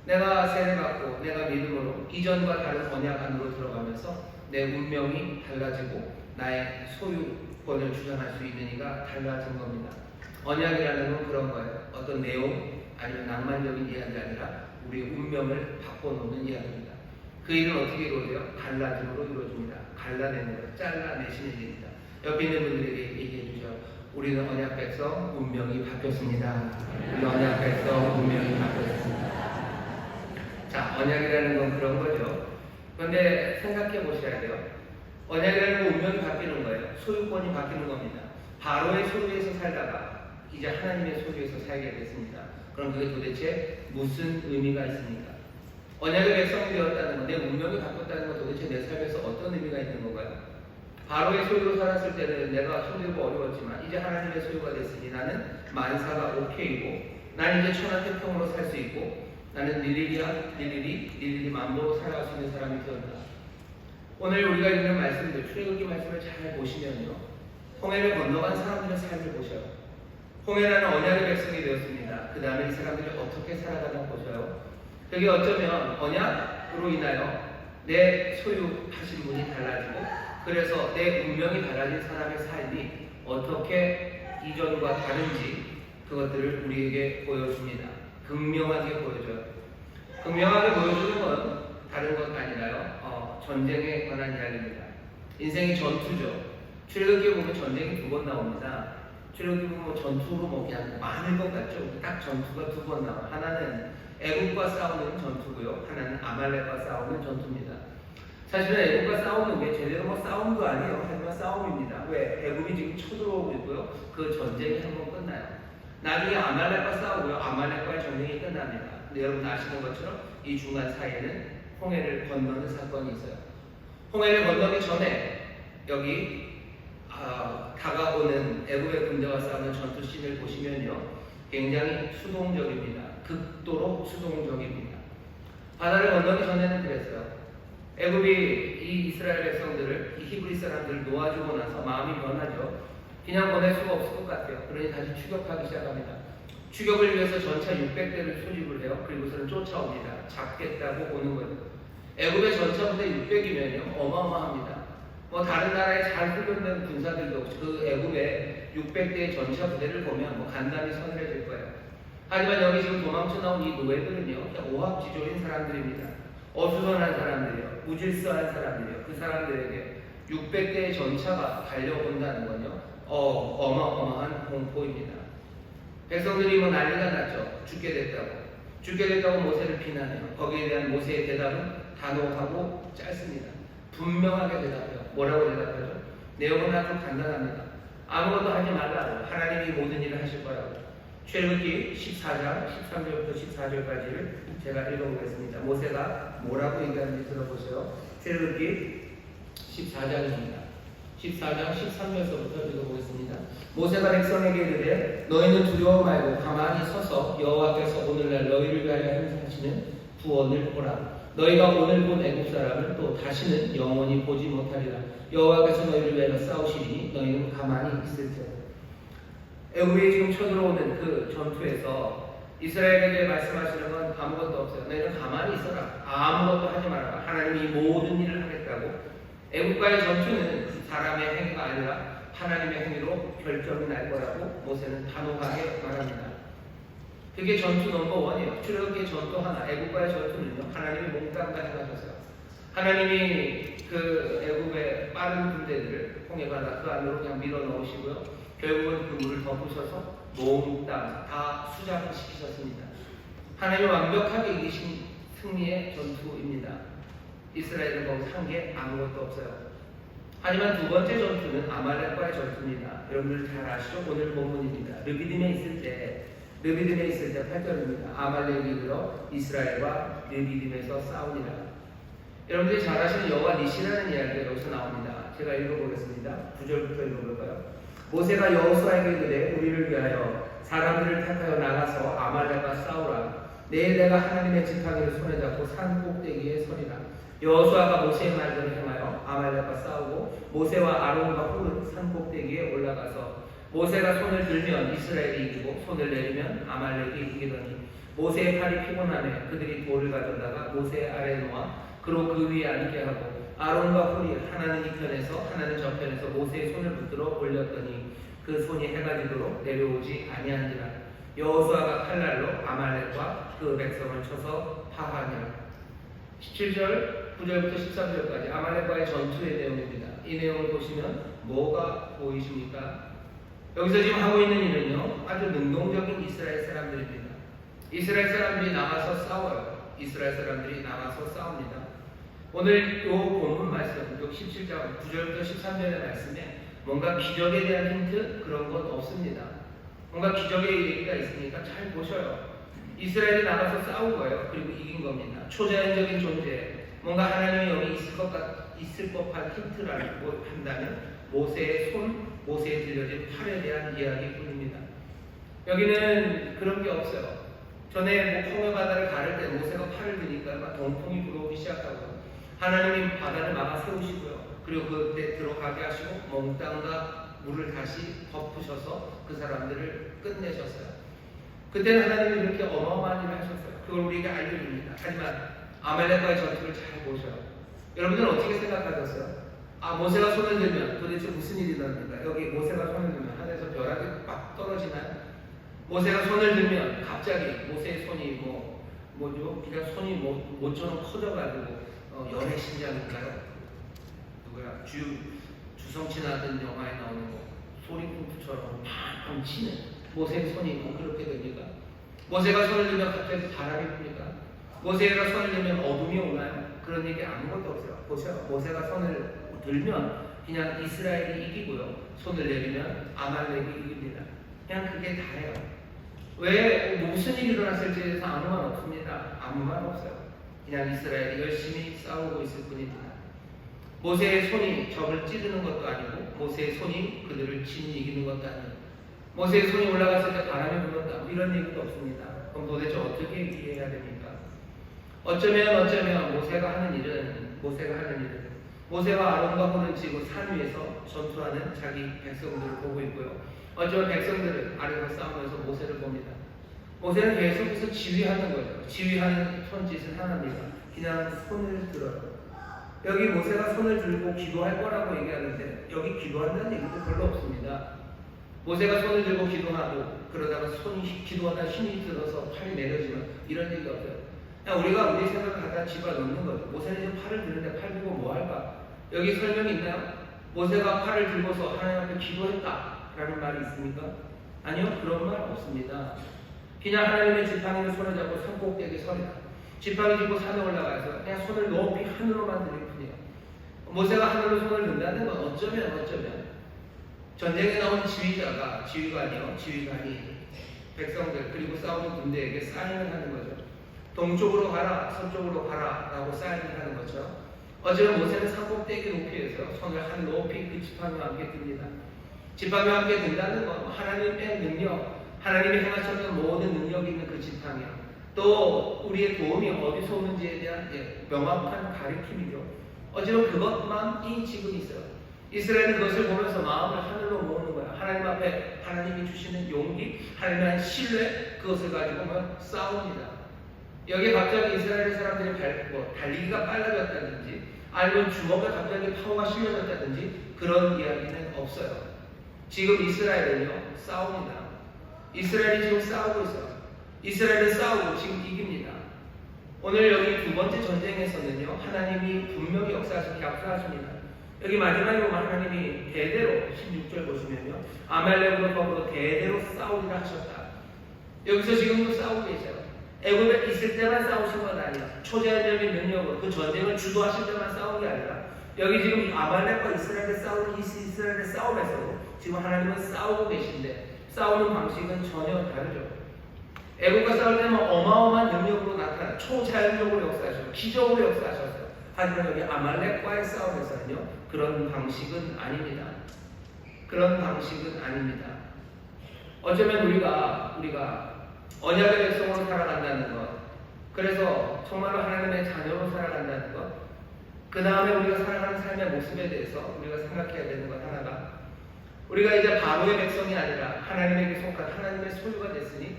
내가 세례받고 내가 믿음으로 이전과 다른 언약 안으로 들어가면서 내 운명이 달라지고 나의 소유권을 주장할 수 있는 이가 달라진 겁니다. 언약이라는 건 그런 거예요. 어떤 내용 아니면 낭만적인 이야기가 아니라 우리 운명을 바꿔놓는 이야기입니다. 그 일은 어떻게 이루어져요? 갈라짐으로 이루어집니다. 갈라내는 거예요. 잘라내시는 일입니다. 옆에 있는 분들에게 얘기해 주죠. 우리는 언약 백성, 운명이 바뀌었습니다. 우리 언약 백성, 운명이 바뀌었습니다. 자, 언약이라는 건 그런 거죠. 그런데 생각해 보셔야 돼요. 언약이라는 건 운명이 바뀌는 거예요. 소유권이 바뀌는 겁니다. 바로의 소유에서 살다가 이제 하나님의 소유에서 살게 됐습니다. 그럼 그게 도대체 무슨 의미가 있습니까? 언약의 백성이 되었다는 건, 내 운명이 바뀌었다는 건 도대체 내 삶에서 어떤 의미가 있는 건가요? 바로의 소유로 살았을 때는 내가 힘들고 어려웠지만 이제 하나님의 소유가 됐으니 나는 만사가 오케이고 나는 이제 천하태평으로 살 수 있고 나는 일일이 만보로 살아갈 수 있는 사람이 되었다. 오늘 우리가 읽는 말씀들, 출애굽기 말씀을 잘 보시면요, 홍해를 건너간 사람들의 삶을 보셔요. 홍해라는 언약의 백성이 되었습니다. 그 다음에 이 사람들이 어떻게 살아가나 보셔요. 그게 어쩌면 언약으로 인하여 내 소유하신 분이 달라지고 그래서 내 운명이 달라진 사람의 삶이 어떻게 이전과 다른지 그것들을 우리에게 보여줍니다. 극명하게 보여줘요. 극명하게 보여주는 건 다른 것 아니라요. 전쟁에 관한 이야기입니다. 인생이 전투죠. 출애굽기에 보면 전쟁이 2번 나옵니다. 출애굽기 보면 전투로 그냥 많은 것 같죠. 딱 전투가 2번 나와요. 하나는 애국과 싸우는 전투고요. 하나는 아말렉과 싸우는 전투입니다. 사실은 애국과 싸우는 게 제대로 싸움도 아니에요. 하지만 싸움입니다. 왜? 애국이 지금 쳐들어오고 있고요. 그 전쟁이 한번 끝나요. 나중에 아말렉과 싸우고요. 아말렉과의 전쟁이 끝납니다. 근데 여러분 아시는 것처럼 이 중간 사이에는 홍해를 건너는 사건이 있어요. 홍해를 건너기 전에 여기 다가오는 애국의 군대와 싸우는 전투씬을 보시면요, 굉장히 수동적입니다. 극도로 수동적입니다. 바다를 건너기 전에는 그랬어요. 애굽이 이 이스라엘 백성들을, 이 히브리 사람들을 놓아주고 나서 마음이 변하죠. 그냥 보낼 수가 없을 것 같아요. 그러니 다시 추격하기 시작합니다. 추격을 위해서 전차 600대를 소집을 해요. 그리고서는 쫓아옵니다. 잡겠다고 오는 거예요. 애굽의 전차 부대 600이면요 어마어마합니다. 다른 나라에 잘 훈련된 군사들도 그 애굽의 600대의 전차 부대를 보면 간단히 서늘해질 거예요. 하지만 여기 지금 도망쳐 나온 이 노예들은요, 그냥 오합지졸인 사람들입니다. 어수선한 사람들이요, 무질서한 사람들이요. 그 사람들에게 600대의 전차가 달려온다는 건요, 어마어마한 공포입니다. 백성들이 난리가 났죠. 죽게 됐다고 모세를 비난해요. 거기에 대한 모세의 대답은 단호하고 짧습니다. 분명하게 대답해요. 뭐라고 대답하죠? 내용은 아주 간단합니다. 아무것도 하지 말라고, 하나님이 모든 일을 하실 거라고. 출애굽기 14장 13절부터 14절까지를 제가 읽어보겠습니다. 모세가 뭐라고 얘기하는지 들어보세요. 출애굽기 14장입니다. 14장 13절서부터 읽어보겠습니다. 모세가 백성에게 이르되 너희는 두려워 말고 가만히 서서 여호와께서 오늘날 너희를 위하여 행사하시는 구원을 보라. 너희가 오늘 본 애국 사람을 또 다시는 영원히 보지 못하리라. 여호와께서 너희를 위하여 싸우시리니 너희는 가만히 있을지어다. 애굽이 지금 쳐들어오는 그 전투에서 이스라엘에게 말씀하시는 건 아무것도 없어요. 너희는 가만히 있어라. 아무것도 하지 말아라. 하나님이 모든 일을 하겠다고. 애국과의 전투는 사람의 행위가 아니라 하나님의 행위로 결정이 날 거라고 모세는 단호하게 말합니다. 그게 전투 넘버 1이에요. 출애굽기의 전투 하나, 애국과의 전투는요, 하나님이 몽땅 가져가셨어요. 하나님이 그 애국의 빠른 군대들을 홍해바다 그 안으로 그냥 밀어 넣으시고요, 결국은 그 물을 덮으셔서 몽땅 다 수장시키셨습니다. 하나님이 완벽하게 이기신 승리의 전투입니다. 이스라엘은 거기서 한 게 아무것도 없어요. 하지만 두 번째 전투는 아말렉과의 전투입니다. 여러분들 잘 아시죠? 오늘 본문입니다. 르비딤에 있을 때 8절입니다. 아말렉이 들어 이스라엘과 르비딤에서 싸우니라. 여러분들이 잘 아시는 여호와 니시라는 이야기가 여기서 나옵니다. 제가 읽어보겠습니다. 9절부터 읽어볼까요? 모세가 여호수아에게 이르되 우리를 위하여 사람들을 택하여 나가서 아말렉과 싸우라. 내일 내가 하나님의 지팡이를 손에 잡고 산 꼭대기에 서리라. 여호수아가 모세의 말대로 행하여 아말렉과 싸우고 모세와 아론과 훌은 산 꼭대기에 올라가서 모세가 손을 들면 이스라엘이 이기고 손을 내리면 아말렉이 이기더니 모세의 팔이 피곤하매 그들이 돌을 가져다가 모세 아래에 놓아 그로 그 위에 앉게 하고 아론과 훌이 하나는 이편에서 하나는 저편에서 모세의 손을 붙들어 올렸더니 그 손이 해가 지도록 내려오지 아니한지라. 여호수아가 칼날로 아말렉과 그 백성을 쳐서 파하니라. 17절 9절부터 13절까지 아말렉과의 전투의 내용입니다. 이 내용을 보시면 뭐가 보이십니까? 여기서 지금 하고 있는 일은요, 아주 능동적인 이스라엘 사람들입니다. 이스라엘 사람들이 나가서 싸워요. 이스라엘 사람들이 나가서 싸웁니다. 오늘 요 본문 말씀, 17장 9절부터 13절의 말씀에 뭔가 기적에 대한 힌트 그런 건 없습니다. 뭔가 기적의 얘기가 있으니까 잘 보셔요. 이스라엘이 나가서 싸운 거예요. 그리고 이긴 겁니다. 초자연적인 존재, 뭔가 하나님이 여기 있을 법한 힌트라고 한다면 모세의 손, 모세에 들려진 팔에 대한 이야기뿐입니다. 여기는 그런 게 없어요. 전에 홍해 바다를 가를 때 모세가 팔을 드니까 막 동풍이 불어오기 시작하고 하나님이 바다를 막아 세우시고요. 그리고 그때 들어가게 하시고 몽땅과 물을 다시 덮으셔서 그 사람들을 끝내셨어요. 그때는 하나님이 이렇게 어마어마한 일을 하셨어요. 그걸 우리에게 알려줍니다. 하지만 아말렉과의 전투를 잘 보셔요. 여러분들은 어떻게 생각하셨어요? 모세가 손을 들면 도대체 무슨 일이 일어납니까? 여기 모세가 손을 들면 하늘에서 벼락이 막 떨어지나요? 모세가 손을 들면 갑자기 모세의 손이 뭐죠? 그냥 손이 모처럼 커져가지고 연애 신장인가요? 누구야? 주성치 나던 영화에 나오는 거 소리꿈프처럼 팡팡 치는 모세의 손이 그렇게 됩니까? 모세가 손을 들면 갑자기 바람이 붑니까? 모세가 손을 들면 어둠이 오나요? 그런 얘기 아무것도 없어요. 보세요. 모세가 손을 들면 그냥 이스라엘이 이기고요. 손을 내리면 아말렉이 이깁니다. 그냥 그게 다예요. 왜 무슨 일이 일어났을지에 대해서 아무 말 없습니다. 아무 말 없어요. 그냥 이스라엘이 열심히 싸우고 있을 뿐입니다. 모세의 손이 적을 찌르는 것도 아니고 모세의 손이 그들을 이기는 것도 아니고 모세의 손이 올라갔을 때 바람이 불었다 이런 얘기도 없습니다. 그럼 도대체 어떻게 이해해야 됩니까? 어쩌면 모세가 하는 일은 모세와 아론과 홀을 지고 산 위에서 전투하는 자기 백성들을 보고 있고요. 어쩌면 백성들은 아래서 싸우면서 모세를 봅니다. 모세는 계속해서 지휘하는 거예요. 지휘하는 손짓은 하나입니다. 그냥 손을 들어요. 여기 모세가 손을 들고 기도할 거라고 얘기하는데 여기 기도한다는 얘기도 별로 없습니다. 모세가 손을 들고 기도하고 그러다가 기도하다 힘이 들어서 팔이 내려지면 이런 얘기가 없어요. 그냥 우리가 우리 생각을 갖다 집어넣는 거죠. 모세는 팔을 드는데 팔 들고 뭐 할까? 여기 설명이 있나요? 모세가 팔을 들고서 하나님 앞에 기도했다라는 말이 있습니까? 아니요, 그런 말 없습니다. 그냥 하나님의 지팡이를 손에 잡고 산 꼭대기에 서리라. 지팡이 들고 산에 올라가서 그냥 손을 높이 하늘로만 들일 뿐이에요. 모세가 하늘로 손을 든다는 건 어쩌면 전쟁에 나온 지휘관이 백성들 그리고 싸우는 군대에게 사인을 하는 거죠. 동쪽으로 가라, 서쪽으로 가라 라고 사인을 하는 거죠. 어쩌면 모세는 산 꼭대기 높이에서 손을 하늘 높이 그 지팡이와 함께 듭니다. 지팡이와 함께 든다는 건 하나님의 능력, 하나님이 행하셨던 모든 능력이 있는 그 지팡이야. 또 우리의 도움이 어디서 오는지에 대한 명확한 가르침이죠. 어쩌면 그것만이 지금 있어요. 이스라엘은 그것을 보면서 마음을 하늘로 모으는 거야. 하나님 앞에 하나님이 주시는 용기, 하나님의 신뢰, 그것을 가지고 싸웁니다. 여기에 갑자기 이스라엘 사람들이 달리기가 빨라졌다든지 아니면 주먹에 갑자기 파워가 실려졌다든지 그런 이야기는 없어요. 지금 이스라엘은요 싸웁니다. 이스라엘이 지금 싸우고 있어요. 이스라엘은 싸우고 지금 이깁니다. 오늘 여기 두 번째 전쟁에서는요 하나님이 분명히 역사하시고 약속하십니다. 여기 마지막에 보면 하나님이 대대로 16절 보시면요 아말렉으로 더불어 대대로 싸우리라 하셨다. 여기서 지금도 싸우고 계세요. 애굽에 있을 때만 싸우신 건 아니에요. 초자연적인 능력으로 그 전쟁을 주도하실 때만 싸운 게 아니라 여기 지금 아말렉과 이스라엘의 싸움에서도 지금 하나님은 싸우고 계신데 싸우는 방식은 전혀 다르죠. 애굽과 싸울 때는 어마어마한 능력으로 나타나 초자연적으로 역사하셨고 기적으로 역사하셨어요. 하지만 여기 아말렉과의 싸움에서는요 그런 방식은 아닙니다. 그런 방식은 아닙니다. 어쩌면 우리가 언약의 백성으로 살아간다는 것, 그래서 정말로 하나님의 자녀로 살아간다는 것, 그 다음에 우리가 살아가는 삶의 모습에 대해서 우리가 생각해야 되는 것 하나가, 우리가 이제 바로의 백성이 아니라 하나님에게 속한 하나님의 소유가 됐으니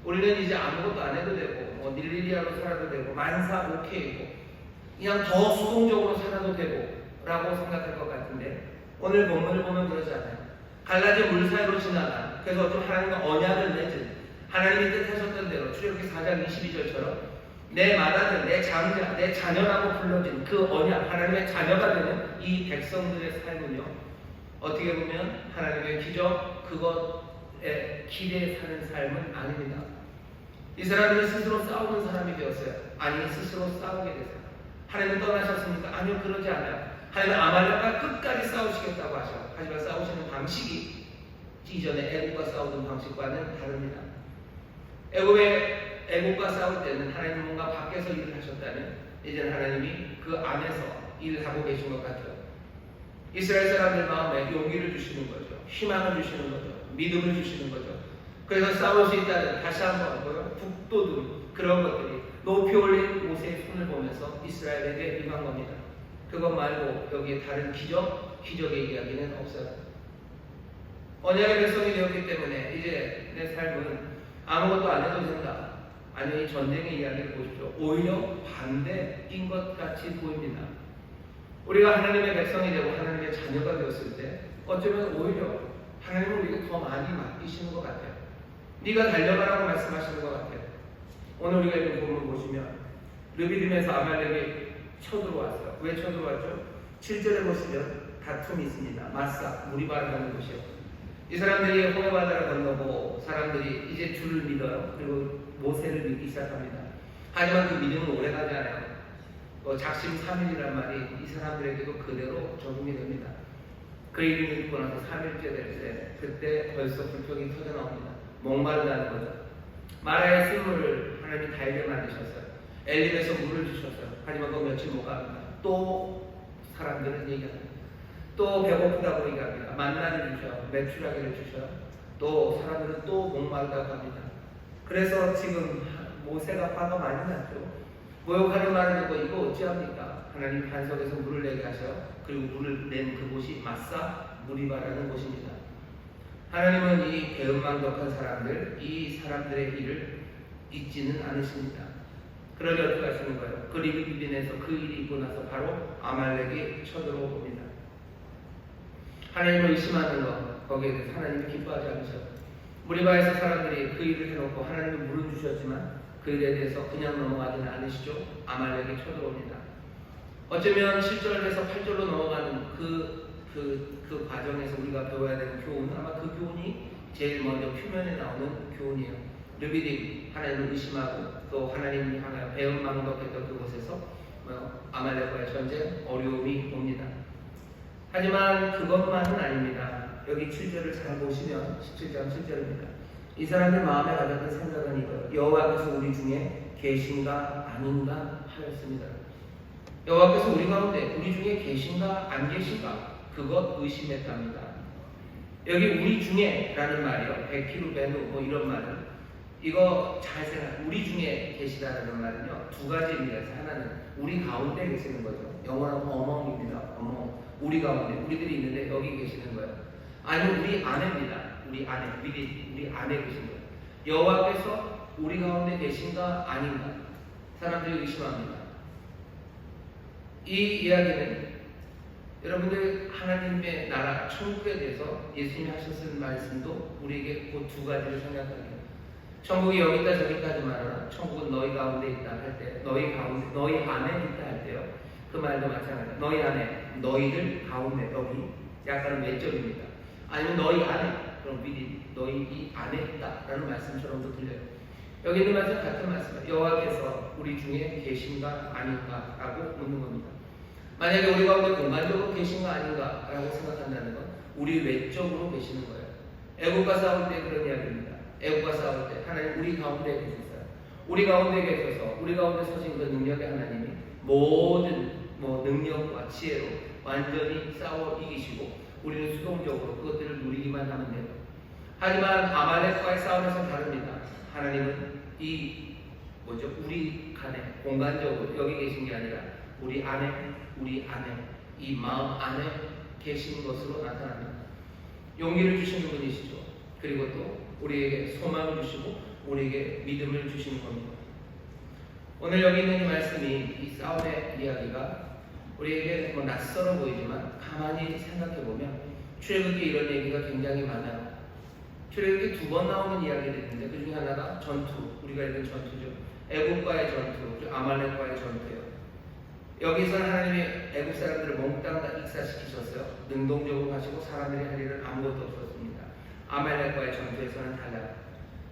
우리는 이제 아무것도 안 해도 되고 뭐 닐리리아로 살아도 되고 만사 오케이고 그냥 더 수동적으로 살아도 되고 라고 생각할 것 같은데, 오늘 본문을 보면 그러지 않아요. 갈라디 물 사이로 지나가, 그래서 좀 하나님과 언약을 맺은, 하나님이 뜻하셨던 대로 출애굽기 4장 22절처럼 내 맏아들, 내 장자, 내 자녀라고 불러진 그 언약, 하나님의 자녀가 되는 이 백성들의 삶은요, 어떻게 보면 하나님의 기적, 그것에 기대에 사는 삶은 아닙니다. 이 사람들은 스스로 싸우는 사람이 되었어요. 아니, 스스로 싸우게 됐어요. 하나님은 떠나셨습니까? 아니요, 그러지 않아요. 하나님은 아말렉과 끝까지 싸우시겠다고 하셔. 하지만 싸우시는 방식이 이전에 애국과 싸우던 방식과는 다릅니다. 애국과 싸울 때는 하나님은 뭔가 밖에서 일을 하셨다면, 이제는 하나님이 그 안에서 일을 하고 계신 것 같아요. 이스라엘 사람들 마음에 용기를 주시는 거죠. 희망을 주시는 거죠. 믿음을 주시는 거죠. 그래서 싸울 수 있다는, 다시 한번 북돋움, 그런 것들이 높이 올린 모세의 손을 보면서 이스라엘에게 임한 겁니다. 그것 말고 여기에 다른 기적의 이야기는 없어요. 언약의 백성이 되었기 때문에 이제 내 삶은 아무것도 안 해도 된다. 아니, 전쟁의 이야기를 보십시오. 오히려 반대인 것 같이 보입니다. 우리가 하나님의 백성이 되고 하나님의 자녀가 되었을 때 어쩌면 오히려 하나님은 우리에게 더 많이 맡기시는 것 같아요. 네가 달려가라고 말씀하시는 것 같아요. 오늘 우리가 읽은 본문 보시면 르비딤에서 아말렉이 쳐들어왔어요. 왜 쳐들어왔죠? 7절에 보시면 다툼이 있습니다. 마사, 무리바라는 곳이요. 이 사람들이 홍해바다를 건너고 사람들이 이제 주를 믿어요. 그리고 모세를 믿기 시작합니다. 하지만 그 믿음은 오래가지 않아요. 작심 3일이란 말이 이 사람들에게도 그대로 적용이 됩니다. 그 일을 믿고 나서 3일째 될 때, 그때 벌써 불평이 터져 나옵니다. 목마르다는 거죠. 마라의 샘물을 하나님이 달게 만드셨어요. 엘림에서 물을 주셨어요. 하지만 그 며칠 못 갑니다. 또 사람들은 얘기합니다. 또 배고프다고 얘기합니다. 만나를 주셔요. 메추라기를 주셔요. 또 사람들은 또 목마르다고 합니다. 그래서 지금 모세가 화가 많이 났죠. 모욕하는 말을 듣고 이거 어찌합니까? 하나님 반석에서 물을 내게 하셔요. 그리고 물을 낸 그곳이 마사 무리바라는 곳입니다. 하나님은 이 배은망덕한 사람들, 이 사람들의 일을 잊지는 않으십니다. 그러니 어떻게 하시는 거예요? 그 리비딤에서 그 일이 있고 나서 바로 아말렉이 쳐들어옵니다. 하나님을 의심하는 것, 거기에 대해서 하나님이 기뻐하지 않으셔요. 무리바에서 사람들이 그 일을 해놓고 하나님은 물을 주셨지만 그 일에 대해서 그냥 넘어가지는 않으시죠. 아말렉이 쳐들어옵니다. 어쩌면 7절에서 8절로 넘어가는 그 과정에서 우리가 배워야 되는 교훈은 아마 그 교훈이 제일 먼저 표면에 나오는 교훈이에요. 르비딤, 하나님을 의심하고 또 하나님을 향하여 배은망덕했던 그곳에서 아말렉과의 전쟁, 어려움이 옵니다. 하지만 그것만은 아닙니다. 여기 7절을 잘 보시면 17장 7절입니다. 이 사람들 마음에 가졌던 생각은 이거예요. 여호와께서 우리 중에 계신가 아닌가 하였습니다. 여호와께서 우리 가운데 우리 중에 계신가 안 계신가 그것 의심했답니다. 여기 우리 중에 라는 말이요. 베키루 베누 뭐 이런 말은 이거 잘 생각. 우리 중에 계시다라는 말은요 두 가지입니다. 하나는 우리 가운데 계시는 거죠. 영어로 어멍입니다. 어멍. 우리 가운데 우리들이 있는데 여기 계시는 거예요. 아니면 우리 안에입니다. 우리 안에 우리 안에 계신 거예요. 여호와께서 우리 가운데 계신가 아닌가 사람들이 의심합니다. 이 이야기는 여러분들 하나님의 나라 천국에 대해서 예수님이 하셨을 말씀도 우리에게 그 두 가지를 생각하게요. 천국이 여기 있다 저기 있다 하지 말아라. 천국은 너희 가운데 있다 할 때, 너희 가운데, 너희 안에 있다 할 때요. 그 말도 마찬가지입니다. 너희 안에, 너희들 가운데, 여기 약간은 외적입니다. 아니면 너희 안에, 그럼 미리 너희 이 안에 있다라는 말씀처럼도 들려요. 여기 있는 말씀 같은 말씀이에요. 여호와께서 우리 중에 계신가 아닌가라고 묻는 겁니다. 만약에 우리 가운데 공간적으로 계신가 아닌가라고 생각한다는 건 우리 외적으로 계시는 거예요. 애국과 싸울 때 그런 이야기입니다. 애국과 싸울 때 하나님 우리 가운데 계셨어요. 우리 가운데 계셔서 우리 가운데 서신 그 능력의 하나님이 모든 능력과 지혜로 완전히 싸워 이기시고 우리는 수동적으로 그것들을 누리기만 하면 돼요. 하지만 아말렉과의 싸움에서 다릅니다. 하나님은 우리 간에 공간적으로 여기 계신 게 아니라 우리 안에 이 마음 안에 계신 것으로 나타납니다. 용기를 주시는 분이시죠. 그리고 또 우리에게 소망을 주시고 우리에게 믿음을 주시는 겁니다. 오늘 여기 있는 이 말씀이 이 싸움의 이야기가 우리에게 낯설어 보이지만 가만히 생각해 보면 출애굽기 이런 얘기가 굉장히 많아요. 출애굽기 2번 나오는 이야기들이 있는데 그 중에 하나가 전투, 우리가 읽은 전투죠. 애굽과의 전투, 그리고 아말렉과의 전투예요. 여기서는 하나님이 애굽 사람들을 몽땅 다 익사시키셨어요. 능동적으로 하시고 사람들이 할 일은 아무것도 없었습니다. 아말렉과의 전투에서는 달라요.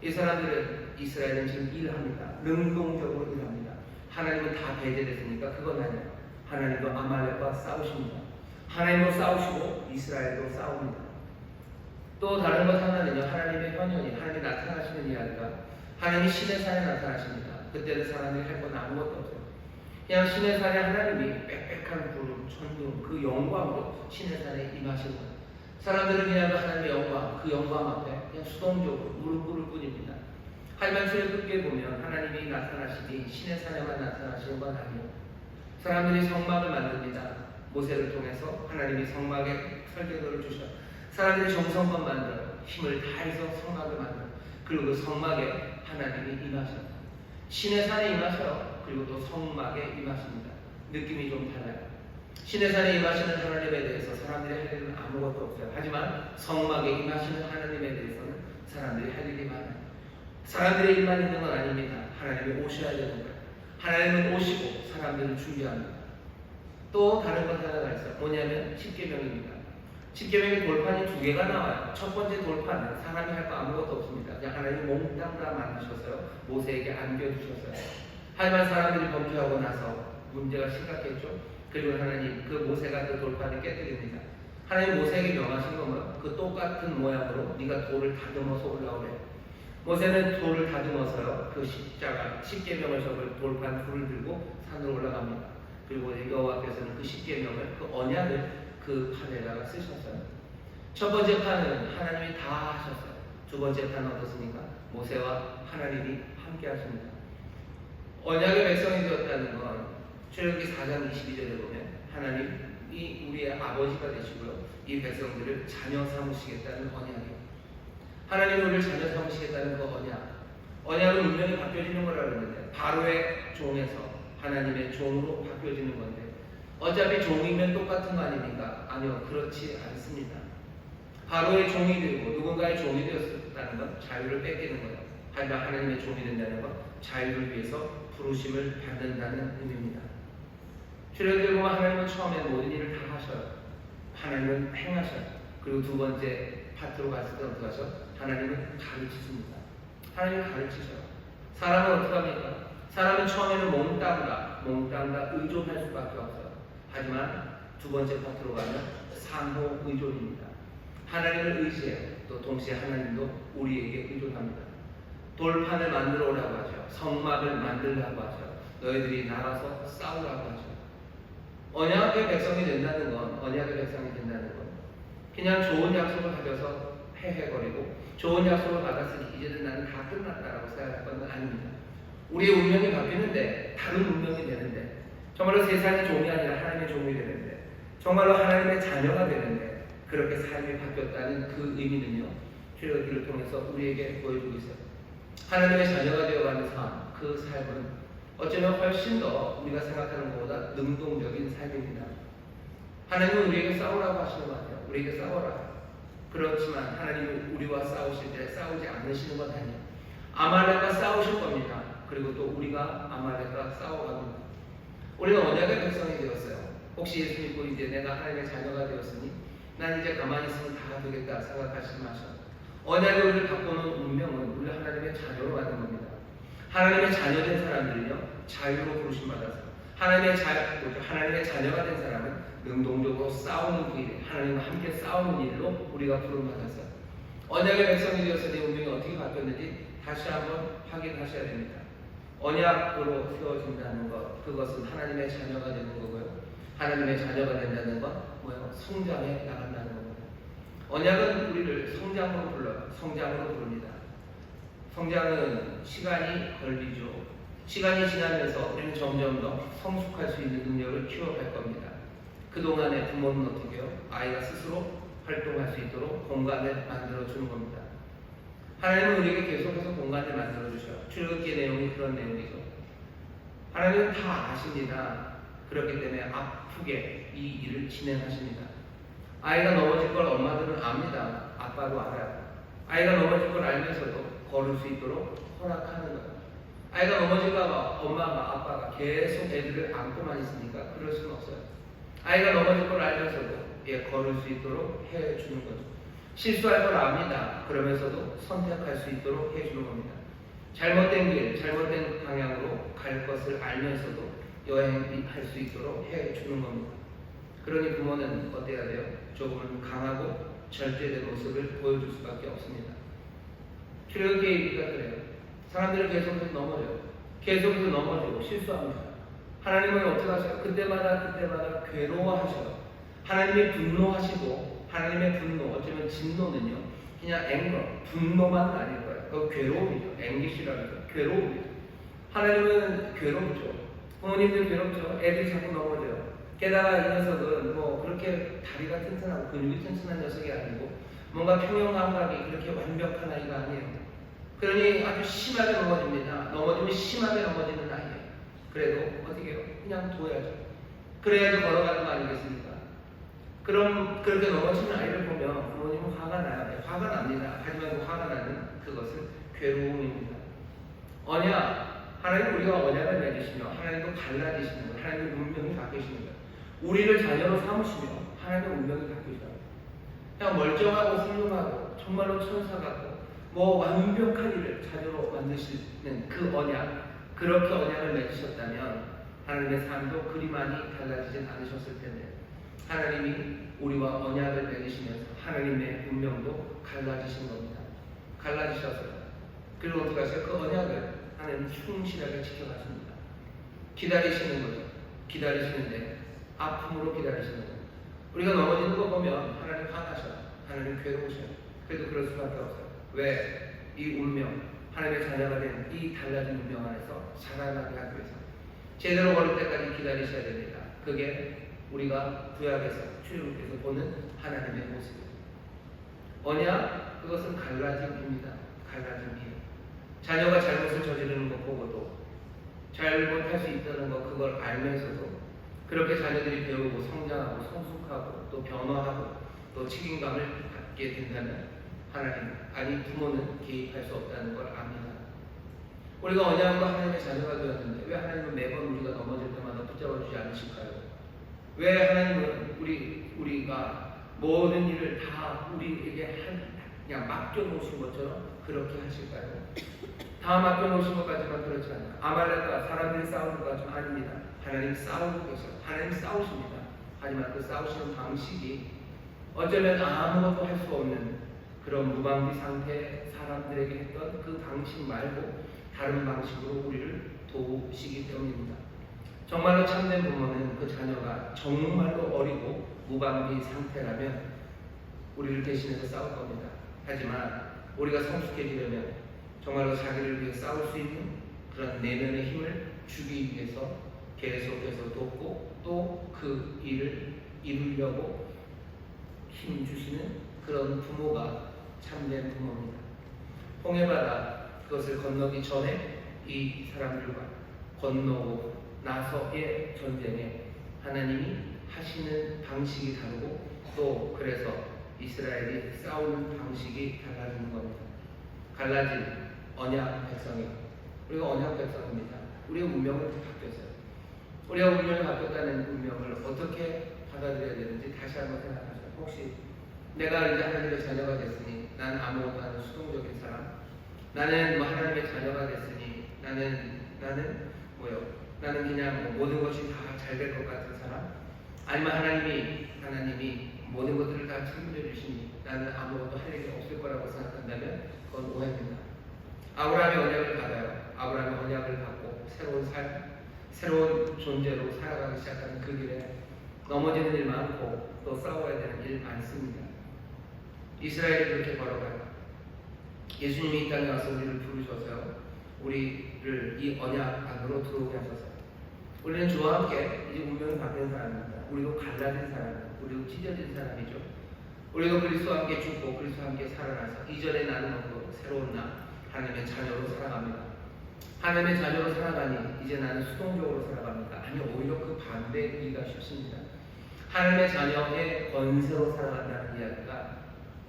이 사람들은 이스라엘은 지금 일합니다. 능동적으로 일합니다. 하나님은 다 배제됐으니까 그건 아니에요. 하나님도 아말렉과 싸우십니다. 하나님도 싸우시고 이스라엘도 싸웁니다. 또 다른 것 하나는요, 하나님의 현현이, 하나님이 나타나시는 이야기가 하나님이 신의 산에 나타나십니다. 그때는 사람들이 할 건 아무것도 없어요. 그냥 신의 산에 하나님이 빽빽한 구름, 천둥, 그 영광으로 신의 산에 임하시는 거예요. 사람들은 그냥 하나님의 영광, 그 영광 앞에 그냥 수동적으로 무릎 꿇을 뿐입니다. 하지만 출애굽기에 보면 하나님이 나타나시니 신의 산에만 나타나시는 건 아니에요. 사람들이 성막을 만듭니다. 모세를 통해서 하나님이 성막에 설계도를 주셔. 사람들이 정성껏 만들어요. 힘을 다해서 성막을 만들어요. 그리고 그 성막에 하나님이 임하셔요. 신의 산에 임하셔요. 그리고 또 성막에 임하십니다. 느낌이 좀 달라요. 신의 산에 임하시는 하나님에 대해서 사람들이 할 일은 아무것도 없어요. 하지만 성막에 임하시는 하나님에 대해서는 사람들이 할 일이 많아요. 사람들의 일만 있는 건 아닙니다. 하나님이 오셔야 되는 거예요. 하나님은 오시고 사람들을 준비합니다. 또 다른 것 하나가 있어요. 뭐냐면 십계명입니다. 십계명의 돌판이 2개가 나와요. 첫 번째 돌판은 사람이 할 거 아무것도 없습니다. 그냥 하나님이 몽땅 다 만드셨어요. 모세에게 안겨주셨어요. 하지만 사람들이 범죄하고 나서 문제가 심각했죠. 그리고 하나님 그 모세가 그 돌판을 깨뜨립니다. 하나님 모세에게 명하신 것은 그 똑같은 모양으로 네가 돌을 다듬어서 올라오래. 모세는 돌을 다듬어서요. 그 십자가 십계명을 적을 돌판 불을 들고 산으로 올라갑니다. 그리고 여호와께서는 그 십계명을 그 언약을 그 판에다가 쓰셨어요. 첫 번째 판은 하나님이 다 하셨어요. 두 번째 판은 어떻습니까? 모세와 하나님이 함께 하십니다. 언약의 백성이 되었다는 건 출애굽기 4장 22절에 보면 하나님이 우리의 아버지가 되시고요. 이 백성들을 자녀 삼으시겠다는 언약이에요. 하나님이 우리를 자녀 삼으시겠다는 그 언약은 운명이 바뀌어지는 거라고 그러는데 바로의 종에서 하나님의 종으로 바뀌어지는 건데 어차피 종이면 똑같은 거 아닙니까? 아니요, 그렇지 않습니다. 바로의 종이 되고 누군가의 종이 되었다는 건 자유를 뺏기는 거예요. 하지만 하나님의 종이 된다는 건 자유를 위해서 부르심을 받는다는 의미입니다. 출애굽기에 보면 하나님은 처음에 모든 일을 다 하셔요. 하나님은 행하셔요. 그리고 두 번째 파트로 갔을 때 어떻게 하셔? 하나님은 가르치십니다. 하나님은 가르치셔요. 사람은 어떻게 합니까? 사람은 처음에는 몽땅 다 의존할 수밖에 없어요. 하지만 두 번째 파트로 가면 상호 의존입니다. 하나님을 의지해요. 또 동시에 하나님도 우리에게 의존합니다. 돌판을 만들어 오라고 하죠. 성막을 만들라고 하죠. 너희들이 나가서 싸우라고 하죠. 언약의 백성이 된다는 건 그냥 좋은 약속을 가져서 헤헤거리고 좋은 약속을 받았으니 이제는 나는 다 끝났다라고 생각할 건 아닙니다. 우리의 운명이 바뀌는데 다른 운명이 되는데 정말로 세상의 종이 아니라 하나님의 종이 되는데 정말로 하나님의 자녀가 되는데 그렇게 삶이 바뀌었다는 그 의미는요. 출애굽기를 통해서 우리에게 보여주고 있어요. 하나님의 자녀가 되어가는 삶, 그 삶은 어쩌면 훨씬 더 우리가 생각하는 것보다 능동적인 삶입니다. 하나님은 우리에게 싸우라고 하시는 것 같아요. 우리에게 싸워라. 그렇지만 하나님은 우리와 싸우실 때 싸우지 않으시는 건 아니에요. 아말렉과 싸우실 겁니다. 그리고 또 우리가 아말렉과 싸워갑니다. 우리는 언약의 백성이 되었어요. 혹시 예수 믿고 이제 내가 하나님의 자녀가 되었으니 난 이제 가만히 있으면 다 되겠다 생각하시지 마셔. 언약의 우리를 바꾸는 운명은 우리 하나님의 자녀로 만든 겁니다. 하나님의 자녀된 사람들은요 자유로 부르심 받아서 하나님의 자녀가 된 사람은 능동적으로 싸우는 길, 하나님과 함께 싸우는 일로 우리가 부름 받았어요. 언약의 백성이 되어서 내 운명이 어떻게 바뀌었는지 다시 한번 확인하셔야 됩니다. 언약으로 세워진다는 것, 그것은 하나님의 자녀가 되는 거고요. 하나님의 자녀가 된다는 건 뭐예요? 성장해 나간다는 겁니다. 언약은 우리를 성장으로 불러요. 성장으로 부릅니다. 성장은 시간이 걸리죠. 시간이 지나면서 우리는 점점 더 성숙할 수 있는 능력을 키워갈 겁니다. 그동안에 부모는 어떻게 해요? 아이가 스스로 활동할 수 있도록 공간을 만들어주는 겁니다. 하나님은 우리에게 계속해서 공간을 만들어주셔요. 출애굽기 내용이 그런 내용이죠. 하나님은 다 아십니다. 그렇기 때문에 아프게 이 일을 진행하십니다. 아이가 넘어질 걸 엄마들은 압니다. 아빠도 알아요. 아이가 넘어질 걸 알면서도 걸을 수 있도록 허락하는 거예요. 아이가 넘어질까봐 엄마가 아빠가 계속 애들을 안고만 있으니까 그럴 수는 없어요. 아이가 넘어질 걸 알면서도 걸을 수 있도록 해주는 거죠. 실수할 걸 압니다. 그러면서도 선택할 수 있도록 해주는 겁니다. 잘못된 길, 잘못된 방향으로 갈 것을 알면서도 여행할 수 있도록 해주는 겁니다. 그러니 부모는 어때야 돼요? 조금 강하고 절제된 모습을 보여줄 수밖에 없습니다. 출애굽기에 얘기가 그래요. 사람들은 계속해서 넘어져요. 계속해서 넘어지고 실수합니다. 하나님은 어떻게 하세요? 그때마다 괴로워하셔요. 하나님의 분노하시고, 하나님의 분노, 어쩌면 진노는요, 그냥 앵거, 분노만 아닐 거예요. 그거 괴로움이죠. 앵기시라는 거, 괴로움이죠. 하나님은 괴롭죠. 부모님들 괴롭죠. 애들이 자꾸 넘어져요. 게다가 이 녀석은 뭐 그렇게 다리가 튼튼하고 근육이 튼튼한 녀석이 아니고 뭔가 평형 감각이 그렇게 완벽한 아이가 아니에요. 그러니 아주 심하게 넘어집니다. 넘어지면 심하게 넘어지는 아이예요. 그래도 어떻게 해요? 그냥 둬야죠. 그래야지 걸어가는 거 아니겠습니까? 그럼 그렇게 넘어지는 아이를 보면 부모님은 화가 나요. 화가 납니다. 하지만 그 화가 나는 그것은 괴로움입니다. 언약, 하나님 우리가 언약을 맺으시며 하나님도 갈라지시는 거예요. 하나님의 운명이 바뀌시는 거예요. 우리를 자녀로 삼으시며 하나님의 운명이 바뀌셔요. 그냥 멀쩡하고 훌륭하고 정말로 천사 같고 뭐 완벽한 일을 자녀로 만드시는 그 언약, 그렇게 언약을 맺으셨다면 하나님의 삶도 그리 많이 달라지진 않으셨을 텐데 하나님이 우리와 언약을 맺으시면서 하나님의 운명도 갈라지신 겁니다. 갈라지셨어요. 그리고 어떻게 하세요? 그 언약을 하나님 충실하게 지켜가십니다. 기다리시는 거죠. 기다리시는데 아픔으로 기다리시는 거예요. 우리가 넘어지는 거 보면 하나님 화나셔요. 하나님 괴로우셔요. 그래도 그럴 수밖에 없어요. 왜? 이 운명, 하나님의 자녀가 된 이 달라진 운명 안에서 살아나게 하기 위해서 제대로 걸을 때까지 기다리셔야 됩니다. 그게 우리가 구약에서 출애굽에서 보는 하나님의 모습이에요. 언약, 그것은 갈라짐입니다. 갈라짐이에요. 자녀가 잘못을 저지르는 것 보고도 잘못할 수 있다는 것 그걸 알면서도 그렇게 자녀들이 배우고 성장하고 성숙하고 또 변화하고 또 책임감을 갖게 된다면 하나님, 아니 부모는 개입할 수 없다는 걸 압니다. 우리가 언약으로 하나님의 자녀가 되었는데 왜 하나님은 매번 우리가 넘어질 때마다 붙잡아 주지 않으실까요? 왜 하나님은 우리가 모든 일을 다 우리에게 그냥 맡겨놓으신 것처럼 그렇게 하실까요? 다 맡겨놓으신 것 같지만 그렇지 않아요. 아말렉과 사람들이 싸우는 것 같지만 아닙니다. 하나님 싸우고 계셔요. 하나님 싸우십니다. 하지만 그 싸우시는 방식이 어쩌면 아무것도 할 수 없는 그런 무방비 상태의 사람들에게 했던 그 방식 말고 다른 방식으로 우리를 도우시기 때문입니다. 정말로 참된 부모는 그 자녀가 정말로 어리고 무방비 상태라면 우리를 대신해서 싸울 겁니다. 하지만 우리가 성숙해지려면 정말로 자기를 위해 싸울 수 있는 그런 내면의 힘을 주기 위해서 계속해서 돕고 또 그 일을 이루려고 힘 주시는 그런 부모가 참된 부모입니다. 홍해바다 그것을 건너기 전에 이 사람들과 건너고 나서의 전쟁에 하나님이 하시는 방식이 다르고 또 그래서 이스라엘이 싸우는 방식이 달라지는 겁니다. 갈라진 언약 백성이요. 우리가 언약 백성입니다. 우리의 운명을 바뀌었어요. 우리가 운명이 바뀌었다는 운명을 어떻게 받아들여야 되는지 다시 한번 생각하세요. 혹시 내가 이제 하나님의 자녀가 됐으니 나는 아무것도 아닌 수동적인 사람, 나는 뭐 하나님의 자녀가 됐으니 나는 그냥 뭐 모든 것이 다 잘 될 것 같은 사람, 아니면 하나님이 모든 것들을 다 책임져 주시니 나는 아무것도 할 일이 없을 거라고 생각한다면 그건 오해입니다. 아브라함의 언약을 받아요. 아브라함의 언약을 받고 새로운 삶, 새로운 존재로 살아가기 시작하는 그 길에 넘어지는 일 많고 또 싸워야 되는 일 많습니다. 이스라엘이 그렇게 걸어가요. 예수님이 이 땅에 와서 우리를 부르셔서요, 우리를 이 언약 안으로 들어오게 하셔서 우리는 주와 함께 이제 운명이 바뀐 사람입니다. 우리도 갈라진 사람입니다. 우리도 찢어진 사람이죠. 우리도 그리스도와 함께 죽고 그리스도와 함께 살아나서 이전에 나는 없고 새로운 나 하나님의 자녀로 살아갑니다. 하나님의 자녀로 살아가니 이제 나는 수동적으로 살아갑니다. 아니, 오히려 그 반대이기가 쉽습니다. 하나님의 자녀의 권세로 살아간다는 이야기가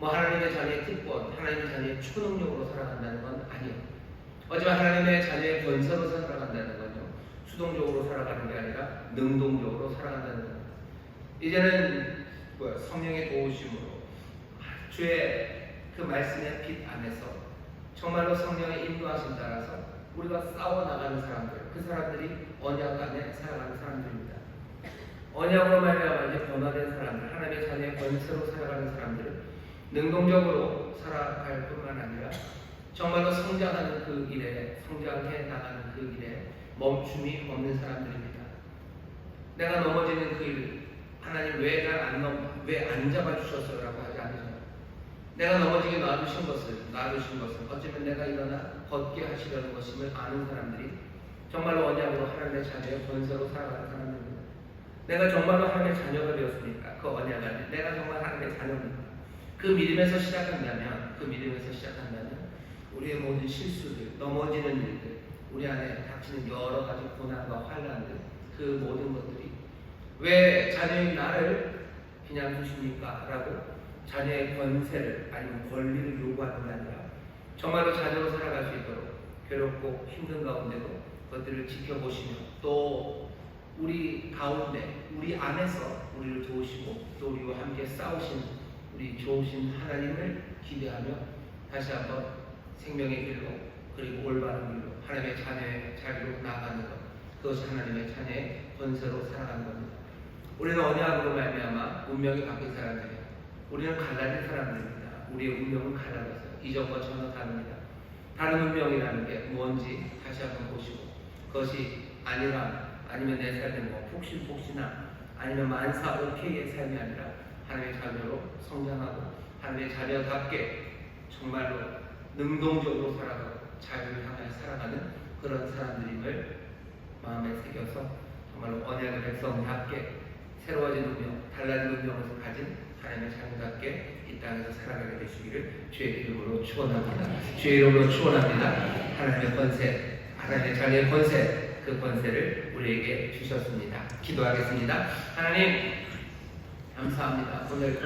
하나님의 자녀의 특권, 하나님의 자녀의 초능력으로 살아간다는 건 아니에요. 하지만 하나님의 자녀의 권세로 살아간다는 건요, 수동적으로 살아가는 게 아니라 능동적으로 살아간다는 겁니다. 이제는 성령의 도우심으로 주의 그 말씀의 빛 안에서 정말로 성령의 인도하심 따라서 우리가 싸워나가는 사람들, 그 사람들이 언약 안에 살아가는 사람들입니다. 언약으로 말미암아 이제 변화된 사람들, 하나님의 자녀의 권세로 살아가는 사람들을 능동적으로 살아갈 뿐만 아니라 정말로 성장하는 그 일에, 성장해 나가는 그 일에 멈춤이 없는 사람들입니다. 내가 넘어지는 그 일, 하나님 왜 안 잡아주셨어요? 라고 하지 않으셔요. 내가 넘어지게 놔두신 것은 어쩌면 내가 일어나 걷게 하시려는 것임을 아는 사람들이 정말로 언약으로 하나님의 자녀의 권세로 살아가는 사람들입니다. 내가 정말로 하나님의 자녀가 되었으니까 그 언약 안에 내가 정말 하나님의 자녀입니다. 그 믿음에서 시작한다면 우리의 모든 실수들, 넘어지는 일들, 우리 안에 닥치는 여러 가지 고난과 환난들, 그 모든 것들이 왜 자녀인 나를 그냥 두십니까? 라고 자녀의 권세를 아니면 권리를 요구하는 게 아니라 정말로 자녀로 살아갈 수 있도록 괴롭고 힘든 가운데도 그것들을 지켜보시며 또 우리 가운데, 우리 안에서 우리를 도우시고 또 우리와 함께 싸우신 우리 좋으신 하나님을 기대하며 다시 한번 생명의 길로 그리고 올바른 길로 하나님의 자녀의 자리로 나아가는 것, 그것이 하나님의 자녀의 권세로 살아가는 겁니다. 우리는 언약으로 말미암아 운명이 바뀐 사람들이에요. 우리는 갈라진 사람들입니다. 우리의 운명은 갈라졌어요. 이전과 전혀 다릅니다. 다른 운명이라는 게 뭔지 다시 한번 보시고, 그것이 아니면 내 삶의 폭신폭신한 아니면 만사오케이의 삶이 아니라 하나님의 자녀로 성장하고 하나님의 자녀답게 정말로 능동적으로 살아가고 자유를 향해 살아가는 그런 사람들임을 마음에 새겨서 정말로 언약의 백성답게 새로워진 운명, 달라진 운명을 가진 하나님의 자녀답게 이 땅에서 살아가게 되시기를 주의 이름으로 축원합니다. 주의 이름으로 축원합니다. 하나님의 권세, 하나님의 자녀의 권세, 그 권세를 우리에게 주셨습니다. 기도하겠습니다. 하나님 감사합니다. 오늘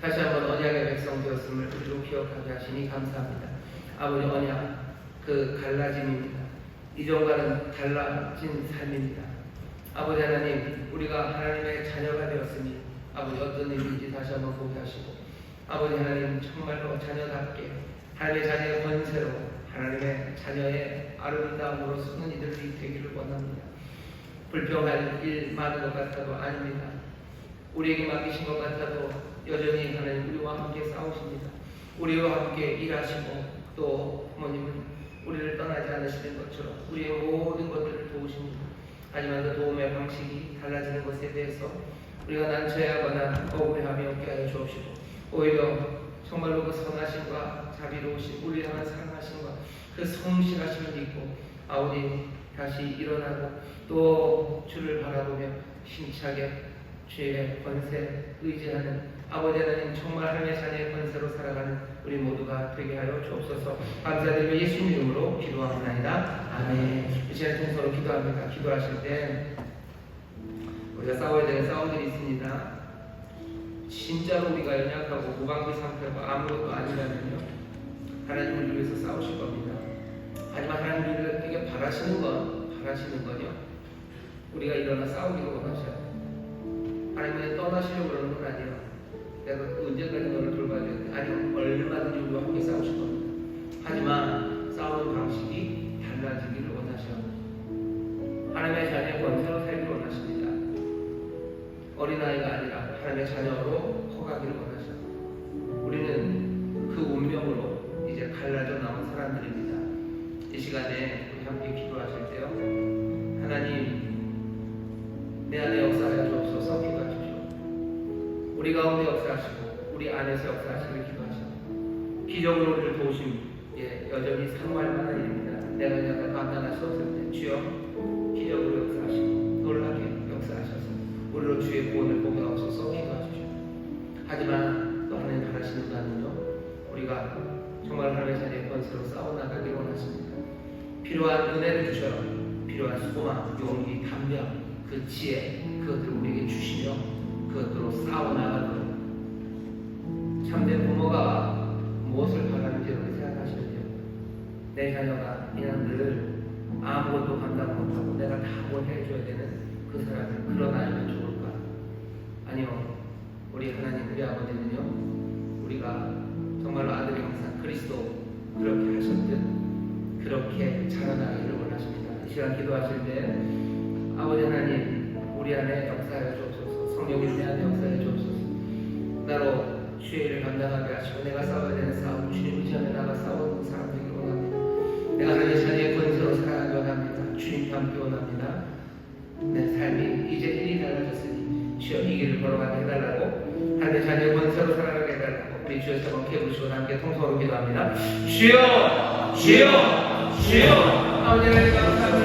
다시 한번 언약의 백성 되었음을 우리로 기억하게 하시니 감사합니다. 아버지, 언약 그 갈라짐입니다. 이전과는 달라진 삶입니다. 아버지 하나님, 우리가 하나님의 자녀가 되었으니 아버지 어떤 의미인지 다시 한번 보게 하시고, 아버지 하나님 정말로 자녀답게 하나님의 자녀의 권세로 하나님의 자녀의 아름다움으로 쓰는 이들이 되기를 원합니다. 불평할 일 많은 것 같아도 아닙니다. 우리에게 맡기신 것 같아도 여전히 하나님 우리와 함께 싸우십니다. 우리와 함께 일하시고 또 부모님은 우리를 떠나지 않으시는 것처럼 우리의 모든 것들을 도우십니다. 하지만 그 도움의 방식이 달라지는 것에 대해서 우리가 난처해하거나 억울해하며 없게 하여 주옵시고, 오히려 정말로 그 선하심과 자비로우심, 우리를 향한 사랑하심과 그 성실하심을 믿고 아버지 다시 일어나고 또 주를 바라보며 힘차게 주의 권세 의지하는 아버지 하나님, 정말 하나님의 자녀의 권세로 살아가는 우리 모두가 되게 하여 주옵소서. 감사드리며 예수님 이름으로 기도합니다. 아멘. 이 시간 통서로 기도합니다. 기도하실 때 우리가 싸워야 되는 싸움들이 있습니다. 진짜로 우리가 연약하고 무방비 상태고 아무것도 아니라면요, 하나님을 위해서 싸우실 겁니다. 하지만 하나님을 우리에게 바라시는 건요, 우리가 일어나 싸우기를 원하셔요. 하나님은 떠나시려고 그러는 건 아니에요. 내가 언제까지 너를 돌봐야 되는데, 아니요, 얼마든지 우리와 함께 싸우실 겁니다. 하지만 싸우는 방식이 달라지기를 원하셔요. 하나님의 자녀의 권세로 살기를 원하십니다. 어린아이가 아니라 하나님의 자녀로 커가기를 원하셔요. 우리는 그 운명으로 이제 갈라져 나온 사람들입니다. 이 시간에 우리 함께 기도하실 때요, 하나님 내 안에 역사하여 주옵소서 기도하십시오. 우리 가운데 역사하시고 우리 안에서 역사하시길 기도하십니다. 기적으로 우리를 도우심, 여전히 사모할 만한 일입니다. 내가 그냥 감당할 수 없을 때 주여 기적으로 역사하시고 놀라게 역사하셔서 우리로 주의 구원을 보게 하옵소서 기도하십시오. 하지만 또 하나님 바라시는 바는요, 우리가 정말 하나님의 자리에 권세로 싸워나가길 원하십니다. 필요한 은혜를 주셔 필요한 수고만, 용기, 담력, 그 지혜, 그것들을 우리에게 주시며 그것들로 싸워나가도록 참된 부모가 무엇을 바라는지 여러분 생각하시면요, 내 자녀가 그냥 늘 아무것도 감당 못하고 내가 다 뭘 해줘야 되는 그 사람을 그런 아이면 좋을까? 아니요, 우리 하나님, 우리 아버지는요, 우리가 정말로 아들이 항상 그리스도 그렇게 하셨듯 그렇게 자라나기를 원하십니다. 이 시간 기도하실 때 아버지 하나님, 우리 안에 역사해 주옵소서. 성령님 내 안에 역사해 주옵소서. 나로 주의 일을 감당하게 하시고 내가 싸워야 되는 싸움, 주님 의지하며 나가 싸우는 사람 되기를 원합니다. 내가 하나님의 자녀의 권세로 살아가기 원합니다. 주님과 함께 원합니다. 내 삶이 이제 일이 달라졌으니 주여 이 길을 걸어가게 해달라고, 하나님의 자녀의 권세로 살아가게 해달라고 우리 주여 저렇게 부르시고 함께 통성으로 기도합니다. 주여, 주여, 주여. 아버지 하나님 감사합니다.